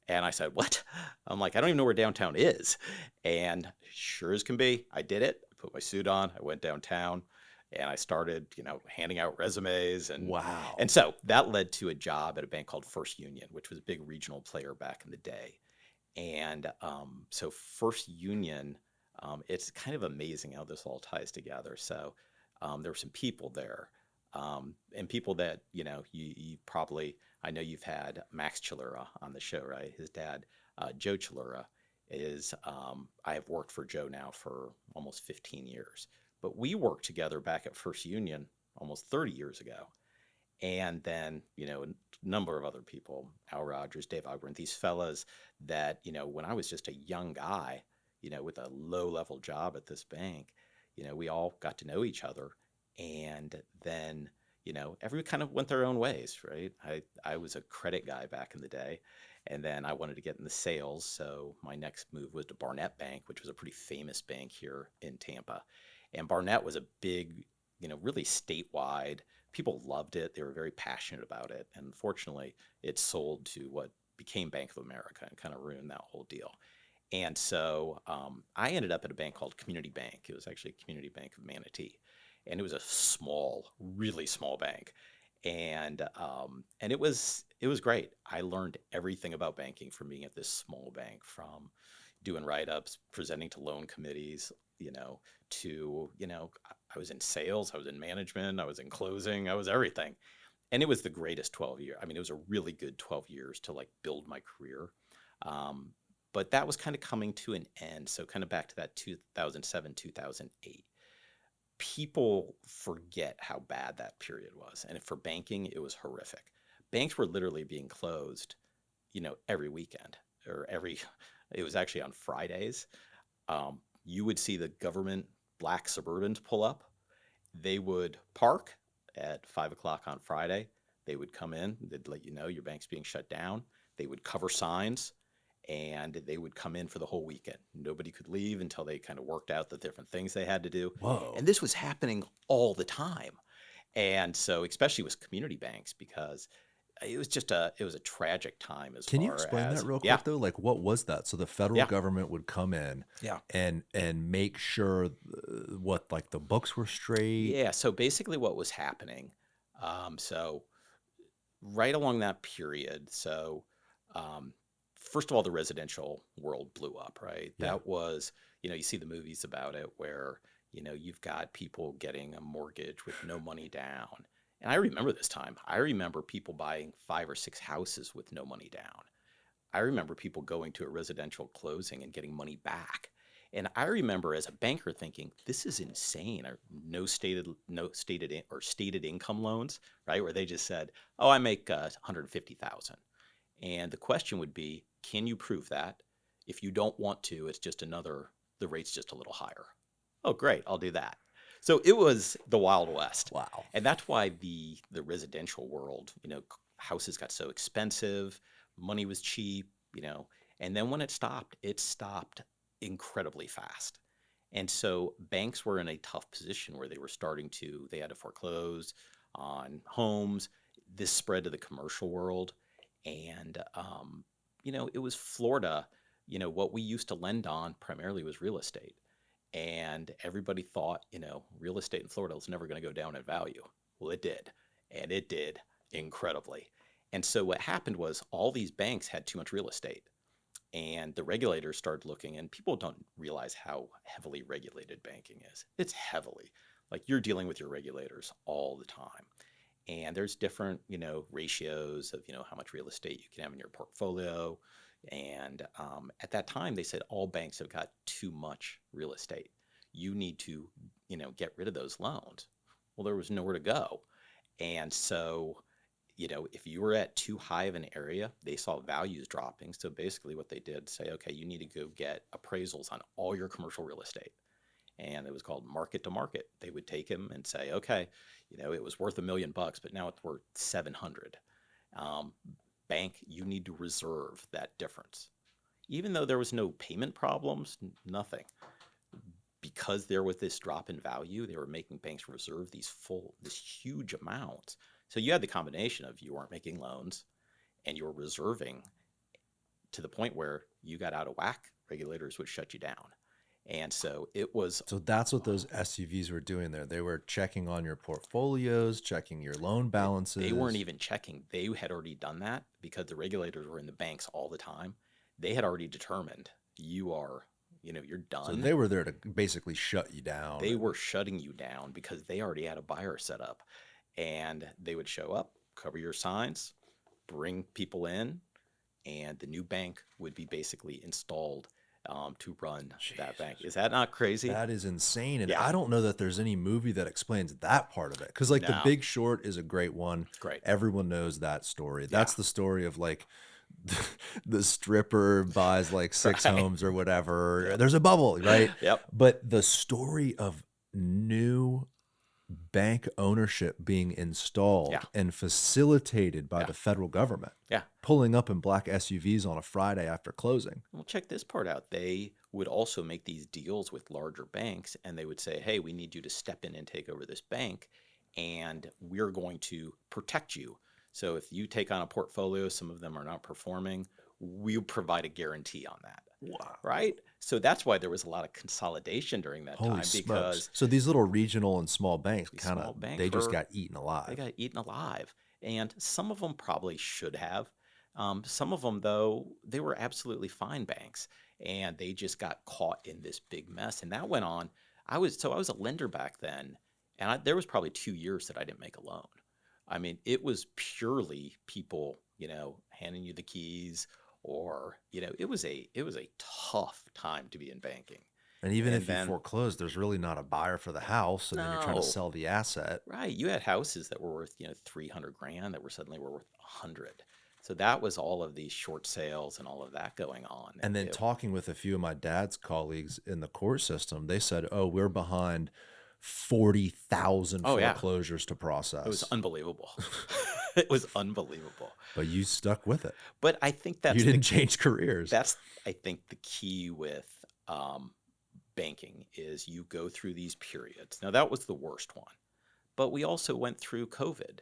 And I said, what? I'm like, I don't even know where downtown is. And sure as can be, I did it. I put my suit on. I went downtown and I started, handing out resumes. And Wow. so that led to a job at a bank called First Union, which was a big regional player back in the day. And so First Union, it's kind of amazing how this all ties together. So there were some people there, and people that you probably, I know you've had Max Chilura on the show, right? His dad, Joe Chilura, is I have worked for Joe now for almost 15 years, but we worked together back at First Union almost 30 years ago. And then, a number of other people, Al Rogers, Dave Ogburn, these fellas that, when I was just a young guy, with a low level job at this bank, we all got to know each other. And then, everyone kind of went their own ways, right? I was a credit guy back in the day. And then I wanted to get in the sales. So my next move was to Barnett Bank, which was a pretty famous bank here in Tampa. And Barnett was a big, really statewide. People loved it. They were very passionate about it. And unfortunately, it sold to what became Bank of America and kind of ruined that whole deal. And so I ended up at a bank called Community Bank. It was actually Community Bank of Manatee. And it was a small, really small bank. And it was great. I learned everything about banking from being at this small bank, from doing write-ups, presenting to loan committees, to, I was in sales, I was in management, I was in closing, I was everything. And it was the greatest 12 years. I mean, it was a really good 12 years to like build my career. But that was kind of coming to an end. So kind of back to that 2007, 2008. People forget how bad that period was. And for banking, it was horrific. Banks were literally being closed, every weekend or it was actually on Fridays. You would see the government black Suburbans pull up. They would park at 5 o'clock on Friday. They would come in. They'd let you know your bank's being shut down. They would cover signs, and they would come in for the whole weekend. Nobody could leave until they kind of worked out the different things they had to do. Whoa. And this was happening all the time. And so, especially with community banks, because it was a tragic time as Can you far explain as, that real yeah, quick though? Like what was that? So the federal yeah, government would come in yeah. and make sure what like the books were straight. Yeah, so basically what was happening, so right along that period, so first of all, the residential world blew up, right? Yeah. That was, you see the movies about it where, you've got people getting a mortgage with no money down. And I remember this time. I remember people buying 5 or 6 houses with no money down. I remember people going to a residential closing and getting money back. And I remember as a banker thinking, this is insane. No stated income loans, right? Where they just said, oh, I make 150,000. And the question would be, can you prove that? If you don't want to, it's just the rate's just a little higher. Oh, great, I'll do that. So it was the Wild West. Wow. And that's why the residential world, houses got so expensive, money was cheap, and then when it stopped incredibly fast. And so banks were in a tough position where they had to foreclose on homes. This spread to the commercial world. And, it was Florida, what we used to lend on primarily was real estate. And everybody thought, real estate in Florida was never going to go down in value. Well, it did. And it did incredibly. And so what happened was all these banks had too much real estate. And the regulators started looking, and people don't realize how heavily regulated banking is. It's heavily. Like you're dealing with your regulators all the time. And there's different, ratios of, how much real estate you can have in your portfolio. And at that time, they said all banks have got too much real estate. You need to, get rid of those loans. Well, there was nowhere to go. And so, if you were at too high of an area, they saw values dropping. So basically what they did say, okay, you need to go get appraisals on all your commercial real estate. And it was called market to market. They would take him and say, okay, it was worth $1 million, but now it's worth 700. Bank, you need to reserve that difference. Even though there was no payment problems, nothing. Because there was this drop in value, they were making banks reserve this huge amount. So you had the combination of you weren't making loans and you were reserving to the point where you got out of whack, regulators would shut you down. And so it was. So that's what those SUVs were doing there. They were checking on your portfolios, checking your loan balances. They weren't even checking. They had already done that because the regulators were in the banks all the time. They had already determined you're done. So they were there to basically shut you down. They were shutting you down because they already had a buyer set up. And they would show up, cover your signs, bring people in, and the new bank would be basically installed to run that bank. Is that not crazy? That is insane. And Yeah. I don't know that there's any movie that explains that part of it. Because like The No. Big Short is a great one. Great. Everyone knows that story. That's the story of like the stripper buys like 6 Right. homes or whatever. There's a bubble, right? Yep. But the story of new bank ownership being installed Yeah. and facilitated by Yeah. the federal government, Yeah. pulling up in black SUVs on a Friday after closing. Well, check this part out. They would also make these deals with larger banks, and they would say, hey, we need you to step in and take over this bank, and we're going to protect you. So if you take on a portfolio, some of them are not performing, we provide a guarantee on that. Wow. Right? So that's why there was a lot of consolidation during that Holy time, smokes. because So these little regional and small banks these kind small of, banks they just were- got eaten alive. they got eaten alive. And some of them probably should have. Some of them, though, they were absolutely fine banks, and they just got caught in this big mess. And that went on. I was a lender back then, and there was probably 2 years that I didn't make a loan. I mean, it was purely people, handing you the keys, or it was a tough time to be in banking. And even And if you then- foreclose, there's really not a buyer for the house, and then you're trying No. to sell the asset. Right. You had houses that were worth, 300 grand that were suddenly worth 100. So that was all of these short sales and all of that going on. And then It- talking with a few of my dad's colleagues in the court system, they said, "Oh, we're behind 40,000 Oh, yeah. foreclosures to process." it was unbelievable. It was unbelievable. But you stuck with it. But I think that's You didn't change careers. that's I think the key with banking is you go through these periods. Now that was the worst one, but we also went through COVID,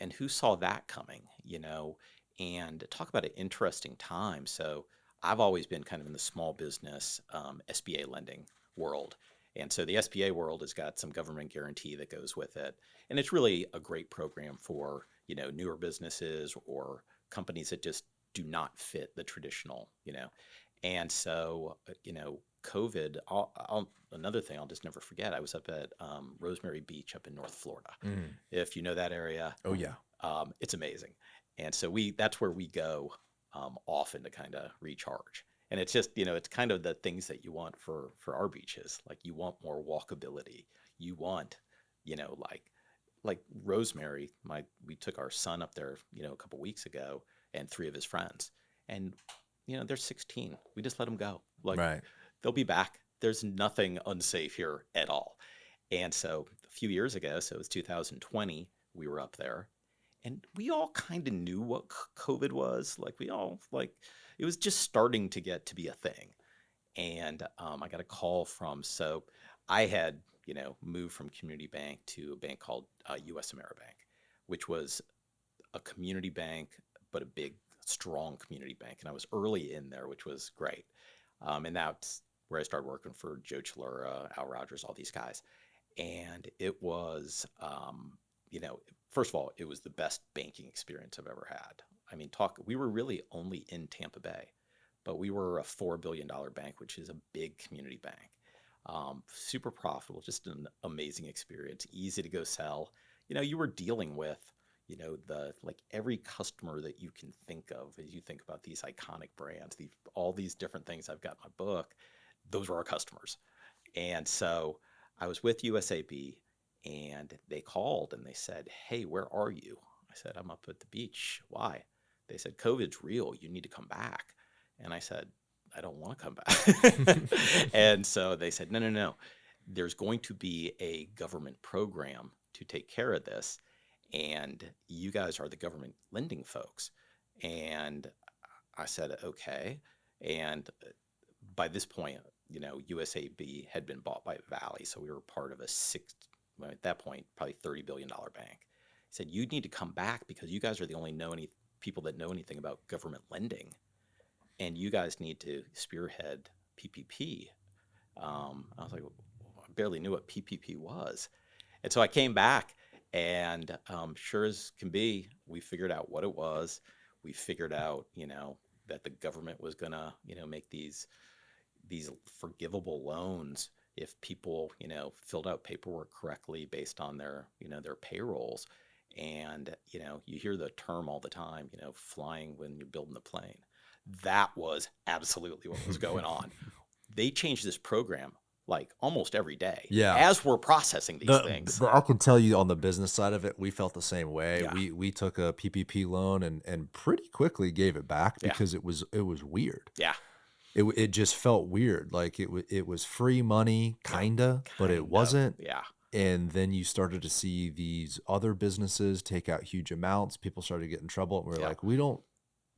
and who saw that coming, and talk about an interesting time. So I've always been kind of in the small business SBA lending world. And so the SBA world has got some government guarantee that goes with it. And it's really a great program for, newer businesses or companies that just do not fit the traditional, And so, COVID, another thing I'll just never forget, I was up at Rosemary Beach up in North Florida. Mm. If you know that area, Oh, yeah. it's amazing. And so that's where we go often to kind of recharge. And it's just, it's kind of the things that you want for our beaches. Like you want more walkability. You want, like Rosemary, we took our son up there, a couple weeks ago, and 3 of his friends. And, they're 16. We just let them go. Like Right. they'll be back. There's nothing unsafe here at all. And so a few years ago, so it was 2020, we were up there. And we all kind of knew what COVID was. Like it was just starting to get to be a thing. And I got a call so I had, moved from community bank to a bank called US AmeriBank, which was a community bank, but a big, strong community bank. And I was early in there, which was great. And that's where I started working for Joe Chalura, Al Rogers, all these guys. And it was, first of all, it was the best banking experience I've ever had. I mean, we were really only in Tampa Bay, but we were a $4 billion bank, which is a big community bank. Super profitable, just an amazing experience, easy to go sell. You were dealing with, every customer that you can think of as you think about these iconic brands, all these different things I've got in my book, those were our customers. And so I was with USAB, and they called and they said, "Hey, where are you?" I said, "I'm up at the beach." "Why?" They said, "COVID's real. You need to come back." And I said, "I don't want to come back." And so they said, No. There's going to be a government program to take care of this. And you guys are the government lending folks. And I said, okay. And by this point, USAB had been bought by Valley. So we were part of at that point, probably $30 billion bank. He said, you need to come back because you guys are the only people that know anything about government lending. and you guys need to spearhead PPP. I was like, well, I barely knew what PPP was. And so I came back, and sure as can be, we figured out what it was. We figured out, that the government was gonna, make these forgivable loans if people, filled out paperwork correctly based on their payrolls. And, you hear the term all the time, flying when you're building the plane. That was absolutely what was going on. They changed this program like almost every day Yeah. as we're processing these things. I can tell you on the business side of it, we felt the same way. Yeah. We took a PPP loan and pretty quickly gave it back Yeah. because it was weird. Yeah. It just felt weird. Like it was free money, kinda, but it wasn't. Yeah. And then you started to see these other businesses take out huge amounts. People started to get in trouble, and we're Yeah. like, we don't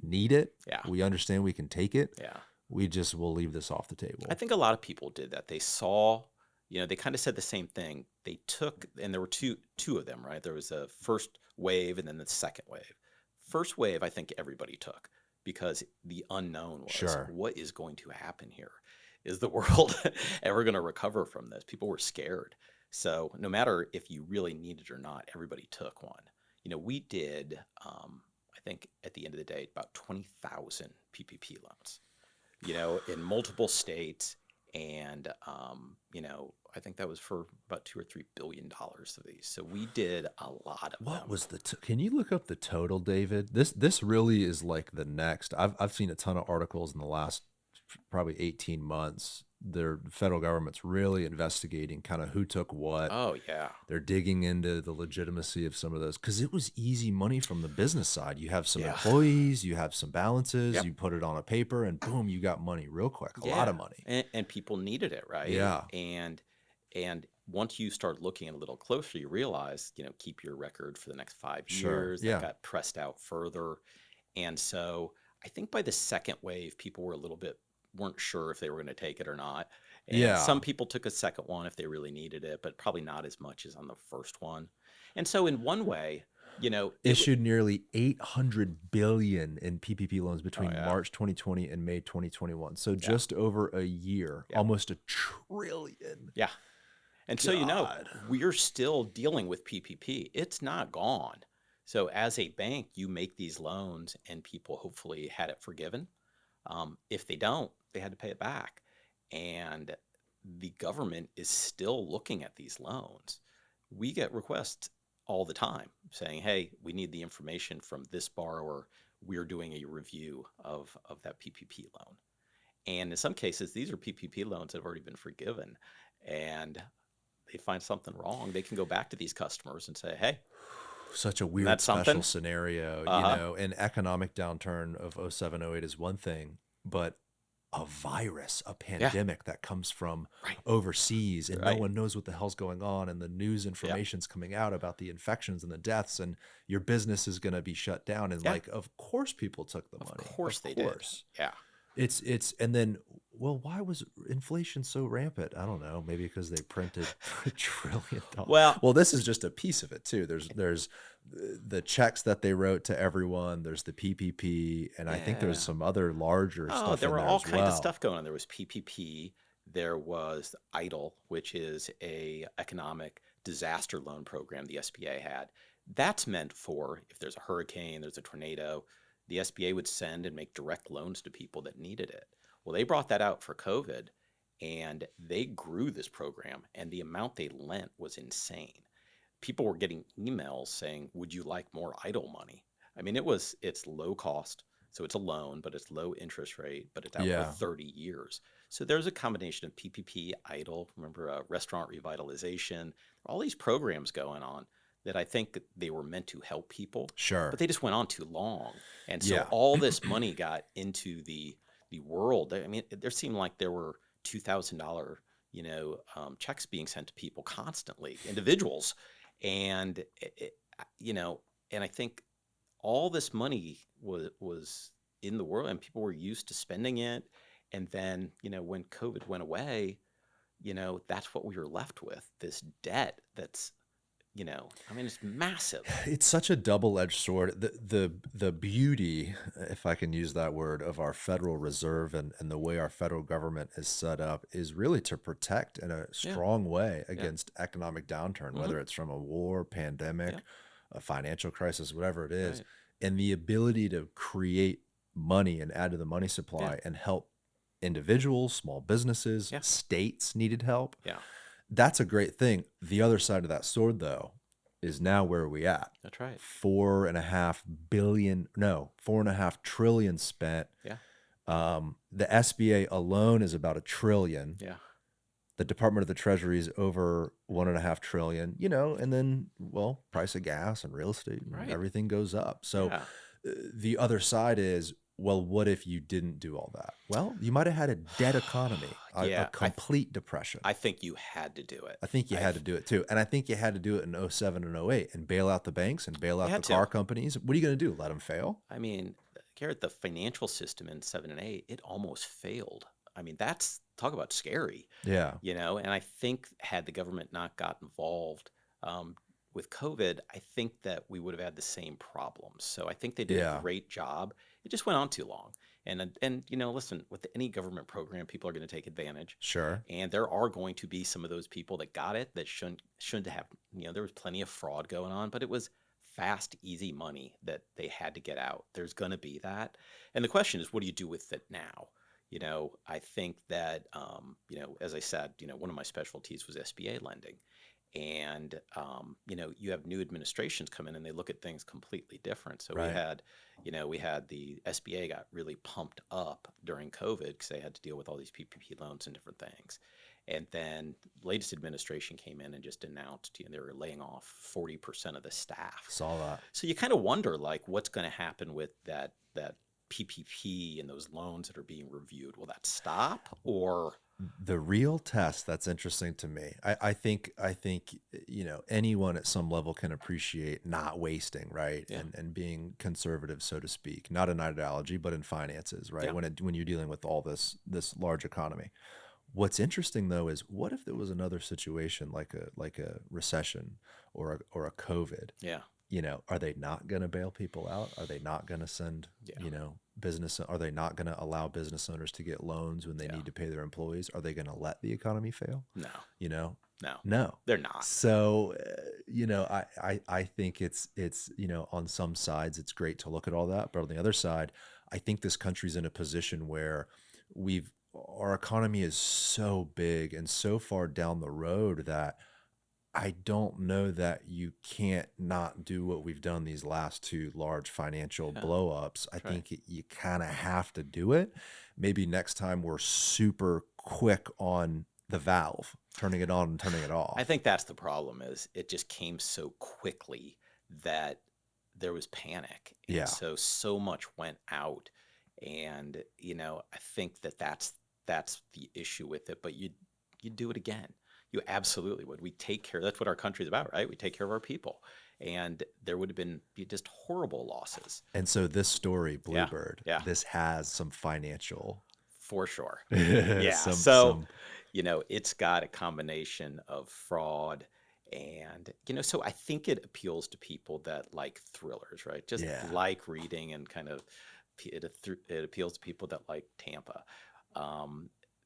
need it. Yeah. We understand we can take it. Yeah. We just will leave this off the table. I think a lot of people did that. They saw, they kind of said the same thing. They took, and there were two of them, right? There was a first wave and then the second wave. First wave, I think everybody took because the unknown was, Sure. what is going to happen here? Is the world ever going to recover from this? People were scared. So no matter if you really needed it or not, everybody took one. We did, I think at the end of the day, about 20,000 PPP loans. In multiple states, and I think that was for about $2 or $3 billion of these. So we did a lot of What them. was can you look up the total, David? This really is like the next. I've seen a ton of articles in the last probably 18 months. The federal government's really investigating kind of who took what. Oh yeah. They're digging into the legitimacy of some of those because it was easy money from the business side. You have some employees, you have some balances, Yep. you put it on a paper, and boom, you got money real quick. A lot of money. And people needed it, right? Yeah. And once you start looking a little closer, you realize, keep your record for the next 5 Sure. years. Yeah. That got pressed out further. And so I think by the second wave, people were weren't sure if they were going to take it or not. And some people took a second one if they really needed it, but probably not as much as on the first one. And so in one way, issued nearly $800 billion in PPP loans between yeah. March 2020 and May 2021. So just over a year, almost $1 trillion. Yeah. And so, we're still dealing with PPP. It's not gone. So as a bank, you make these loans and people hopefully had it forgiven. If they don't, they had to pay it back. And the government is still looking at these loans. We get requests all the time saying, hey, we need the information from this borrower. We're doing a review of that PPP loan. And in some cases, these are PPP loans that have already been forgiven. And they find something wrong. They can go back to these customers and say, hey, such a weird special scenario. An economic downturn of 07, 08 is one thing, but a virus, a pandemic that comes from overseas, and no one knows what the hell's going on, and the news information's coming out about the infections and the deaths, and your business is going to be shut down. And of course people took the money. Of course they did. Yeah. It's and then, why was inflation so rampant? I don't know. Maybe because they printed $1 trillion. Well, this is just a piece of it too. There's the checks that they wrote to everyone. There's the PPP, and I think there's some other larger stuff. There were all kinds of stuff going on. There was PPP. There was EIDL, which is a economic disaster loan program the SBA had. That's meant for if there's a hurricane, there's a tornado. The SBA would send and make direct loans to people that needed it. Well, they brought that out for COVID, and they grew this program, and the amount they lent was insane. People were getting emails saying, would you like more EIDL money? I mean, it's low cost, so it's a loan, but it's low interest rate, but it's out for 30 years. So there's a combination of PPP, EIDL, remember restaurant revitalization, all these programs going on that I think they were meant to help people. Sure. But they just went on too long. And so all this money got into the world. I mean, there seemed like there were $2,000, checks being sent to people constantly, individuals. And, and I think all this money was in the world and people were used to spending it. And then, when COVID went away, that's what we were left with, this debt that's I mean, it's massive. It's such a double-edged sword. The beauty, if I can use that word, of our Federal Reserve and the way our federal government is set up is really to protect in a Yeah. strong way Yeah. against economic downturn, Mhm. whether it's from a war, pandemic, Yeah. a financial crisis, whatever it is, Right. and the ability to create money and add to the money Yeah. supply and help individuals, small businesses, Yeah. states needed help. Yeah. That's a great thing. The other side of that sword, though, is now where are we at? That's right. 4.5 trillion spent. Yeah. The SBA alone is about $1 trillion. Yeah. The Department of the Treasury is over $1.5 trillion, and then, well, price of gas and real estate and Right. everything goes up. So Yeah. the other side is, well, what if you didn't do all that? Well, you might have had a dead economy, a Yeah, complete depression. I think you had to do it. I think you had to do it too. And I think you had to do it in 07 and 08 and bail out the banks and bail out the car companies. What are you going to do? Let them fail? I mean, Garrett, the financial system in 7 and 8, it almost failed. I mean, talk about scary. Yeah. And I think had the government not got involved with COVID, I think that we would have had the same problems. So I think they did a great job. It just went on too long. And listen, with any government program, people are going to take advantage. Sure. And there are going to be some of those people that got it that shouldn't have. There was plenty of fraud going on, but it was fast, easy money that they had to get out. There's going to be that. And the question is, what do you do with it now? I think that, as I said, one of my specialties was SBA lending. And, you have new administrations come in and they look at things completely different. So we had the SBA got really pumped up during COVID because they had to deal with all these PPP loans and different things. And then latest administration came in and just announced, they were laying off 40% of the staff. Saw that. So you kind of wonder, like, what's going to happen with that PPP and those loans that are being reviewed? Will that stop? Or the real test that's interesting to me, I think anyone at some level can appreciate not wasting, right? Yeah. And being conservative, so to speak, not in ideology, but in finances, right? Yeah. When you're dealing with all this large economy. What's interesting though is, what if there was another situation like a recession or a COVID? Yeah. Are they not going to bail people out? Are they not going to send, business? Are they not going to allow business owners to get loans when they need to pay their employees? Are they going to let the economy fail? No. No, they're not. So, I think it's, on some sides, it's great to look at all that. But on the other side, I think this country's in a position where our economy is so big and so far down the road that I don't know that you can't not do what we've done these last two large financial blow-ups. I think you kind of have to do it. Maybe next time we're super quick on the valve, turning it on and turning it off. I think that's the problem, is it just came so quickly that there was panic. And so much went out. And, I think that's the issue with it. But you do it again. You absolutely would. We take care. That's what our country's about, right? We take care of our people. And there would have been just horrible losses. And so this story, Bluebird, this has some financial. For sure. Yeah. It's got a combination of fraud and, so I think it appeals to people that like thrillers, right? Just like reading, and kind of, it appeals to people that like Tampa.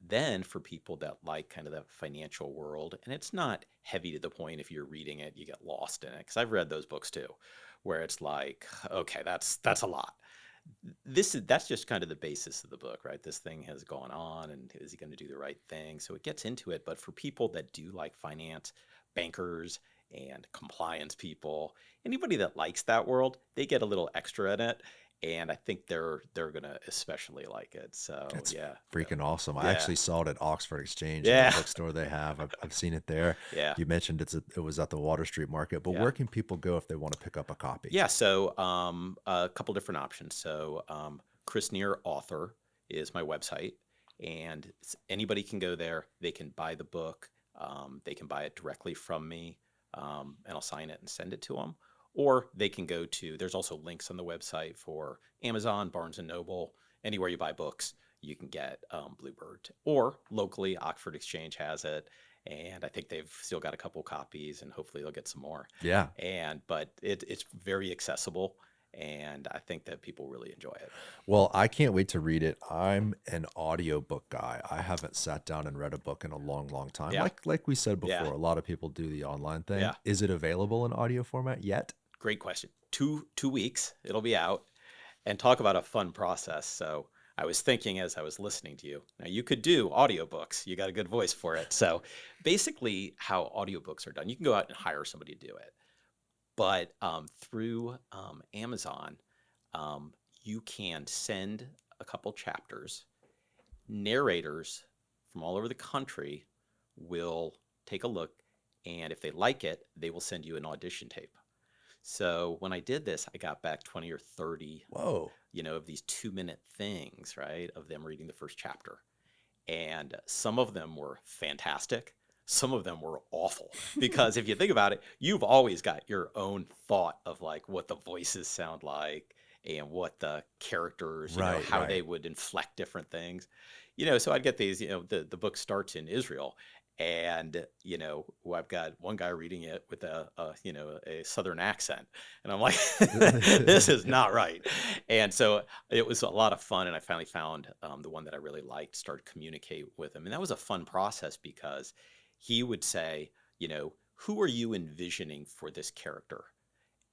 Then for people that like kind of the financial world, and it's not heavy to the point if you're reading it, you get lost in it. Because I've read those books too, where it's like, okay, that's a lot. That's just kind of the basis of the book, right? This thing has gone on, and is he going to do the right thing? So it gets into it. But for people that do like finance, bankers and compliance people, anybody that likes that world, they get a little extra in it. And I think they're gonna especially like it. So it's freaking awesome. I actually saw it at Oxford Exchange, in the bookstore they have. I've seen it there. Yeah. You mentioned it was at the Water Street Market, but where can people go if they want to pick up a copy? Yeah. So a couple different options. So Chris Neer Author is my website, and anybody can go there. They can buy the book. They can buy it directly from me, and I'll sign it and send it to them. Or they can go to, there's also links on the website for Amazon, Barnes & Noble, anywhere you buy books, you can get Bluebird. Or locally, Oxford Exchange has it. and I think they've still got a couple copies, and hopefully they'll get some more. Yeah. But it's very accessible, and I think that people really enjoy it. Well, I can't wait to read it. I'm an audiobook guy. I haven't sat down and read a book in a long, long time. Yeah. Like we said before, Yeah. a lot of people do the online thing. Yeah. Is it available in audio format yet? Great question. Two weeks, it'll be out, and talk about a fun process. So I was thinking as I was listening to you, now you could do audiobooks. You got a good voice for it. So basically how audiobooks are done, you can go out and hire somebody to do it. But through Amazon, you can send a couple chapters. Narrators from all over the country will take a look, and if they like it, they will send you an audition tape. So when I did this, I got back 20 or 30, Whoa. of these 2-minute things, right, of them reading the first chapter. And some of them were fantastic. Some of them were awful, because if you think about it, you've always got your own thought of like what the voices sound like and what the characters, Right, how right. they would inflect different things. So I'd get these, the book starts in Israel, and I've got one guy reading it with a southern accent, and I'm like, this is not right. And so it was a lot of fun, and I finally found the one that I really liked, started communicate with him, and that was a fun process because he would say, who are you envisioning for this character?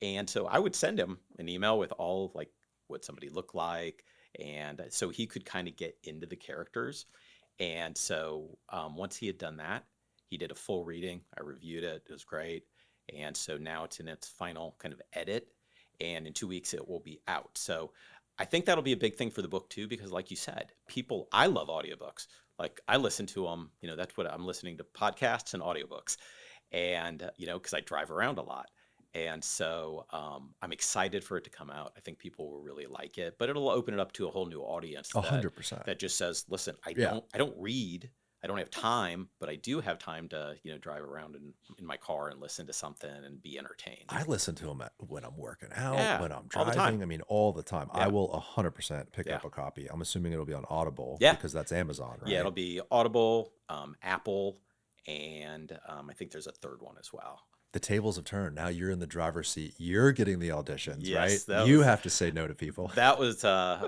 And so I would send him an email with all like what somebody looked like, and so he could kind of get into the characters. And so once he had done that, he did a full reading. I reviewed it. It was great. And so now it's in its final kind of edit, and in 2 weeks it will be out. So I think that'll be a big thing for the book too, because like you said, I love audiobooks. Like I listen to them, that's what I'm listening to, podcasts and audiobooks. And, because I drive around a lot. And so I'm excited for it to come out. I think people will really like it, but it'll open it up to a whole new audience 100%. that just says, listen, I Yeah. don't read. I don't have time, but I do have time to, drive around in my car and listen to something and be entertained. I listen to them when I'm working out, Yeah, when I'm all the driving. time. I mean, all the time. Yeah. I will 100% pick Yeah. up a copy. I'm assuming it'll be on Audible Yeah. because that's Amazon, right? Yeah, it'll be Audible, Apple, and I think there's a third one as well. The tables have turned. Now you're in the driver's seat. You're getting the auditions, Yes, right? You have to say no to people. That was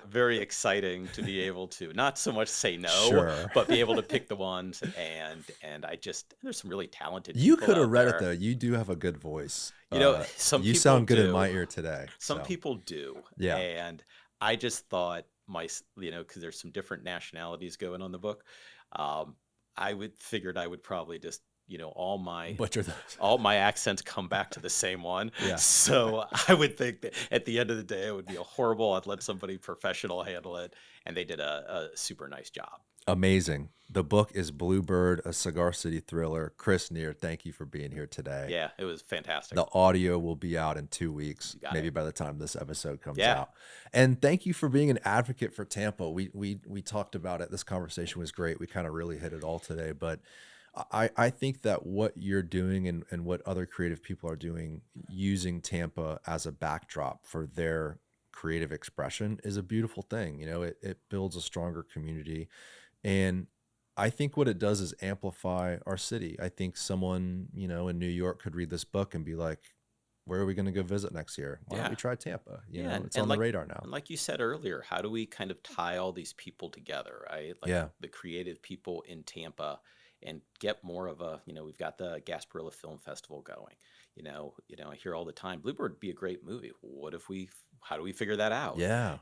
very exciting to be able to not so much say no, Sure. but be able to pick the ones. And there's some really talented You people could have out read there. it though. You do have a good voice. Some you people sound good in do. my ear today. Some so. people do. Yeah. And I just thought because there's some different nationalities going on the book. Figured I would probably just, all my Butcher those. all my accents come back to the same one. Yeah. So I would think that at the end of the day, it would be horrible. I'd let somebody professional handle it, and they did a super nice job. Amazing. The book is Bluebird, a Cigar City Thriller. Chris Neer, thank you for being here today. Yeah, it was fantastic. The audio will be out in 2 weeks, got maybe it. by the time this episode comes Yeah. out. And thank you for being an advocate for Tampa. We talked about it. This conversation was great. We kind of really hit it all today. But I think that what you're doing and what other creative people are doing, using Tampa as a backdrop for their creative expression, is a beautiful thing. It builds a stronger community. And I think what it does is amplify our city. I think someone, in New York could read this book and be like, where are we going to go visit next year? Why don't we try Tampa? It's on the radar now. And like you said earlier, how do we kind of tie all these people together, right? Like Yeah. the creative people in Tampa, and get more of a, we've got the Gasparilla Film Festival going. I hear all the time, Bluebird would be a great movie. How do we figure that out? Yeah.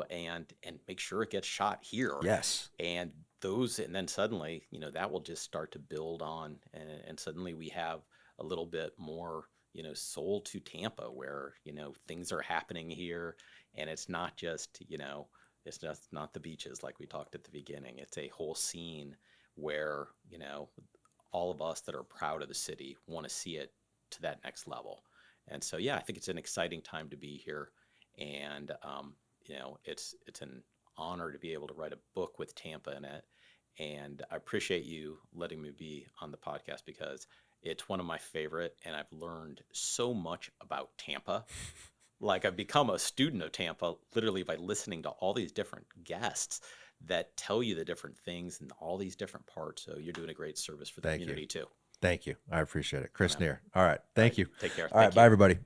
And make sure it gets shot here. Yes. And then suddenly, that will just start to build on, and suddenly we have a little bit more, soul to Tampa, where, things are happening here, and it's not just, it's just not the beaches like we talked at the beginning. It's a whole scene where, all of us that are proud of the city want to see it to that next level. And so, yeah, I think it's an exciting time to be here. And, it's an honor to be able to write a book with Tampa in it. And I appreciate you letting me be on the podcast, because it's one of my favorite, and I've learned so much about Tampa. Like, I've become a student of Tampa literally by listening to all these different guests that tell you the different things and all these different parts. So you're doing a great service for the Thank you. community too. Thank you. I appreciate it. Yeah, Chris man. Neer. All right. All Thank right. you. Take care. All right. Thank Bye, you. everybody.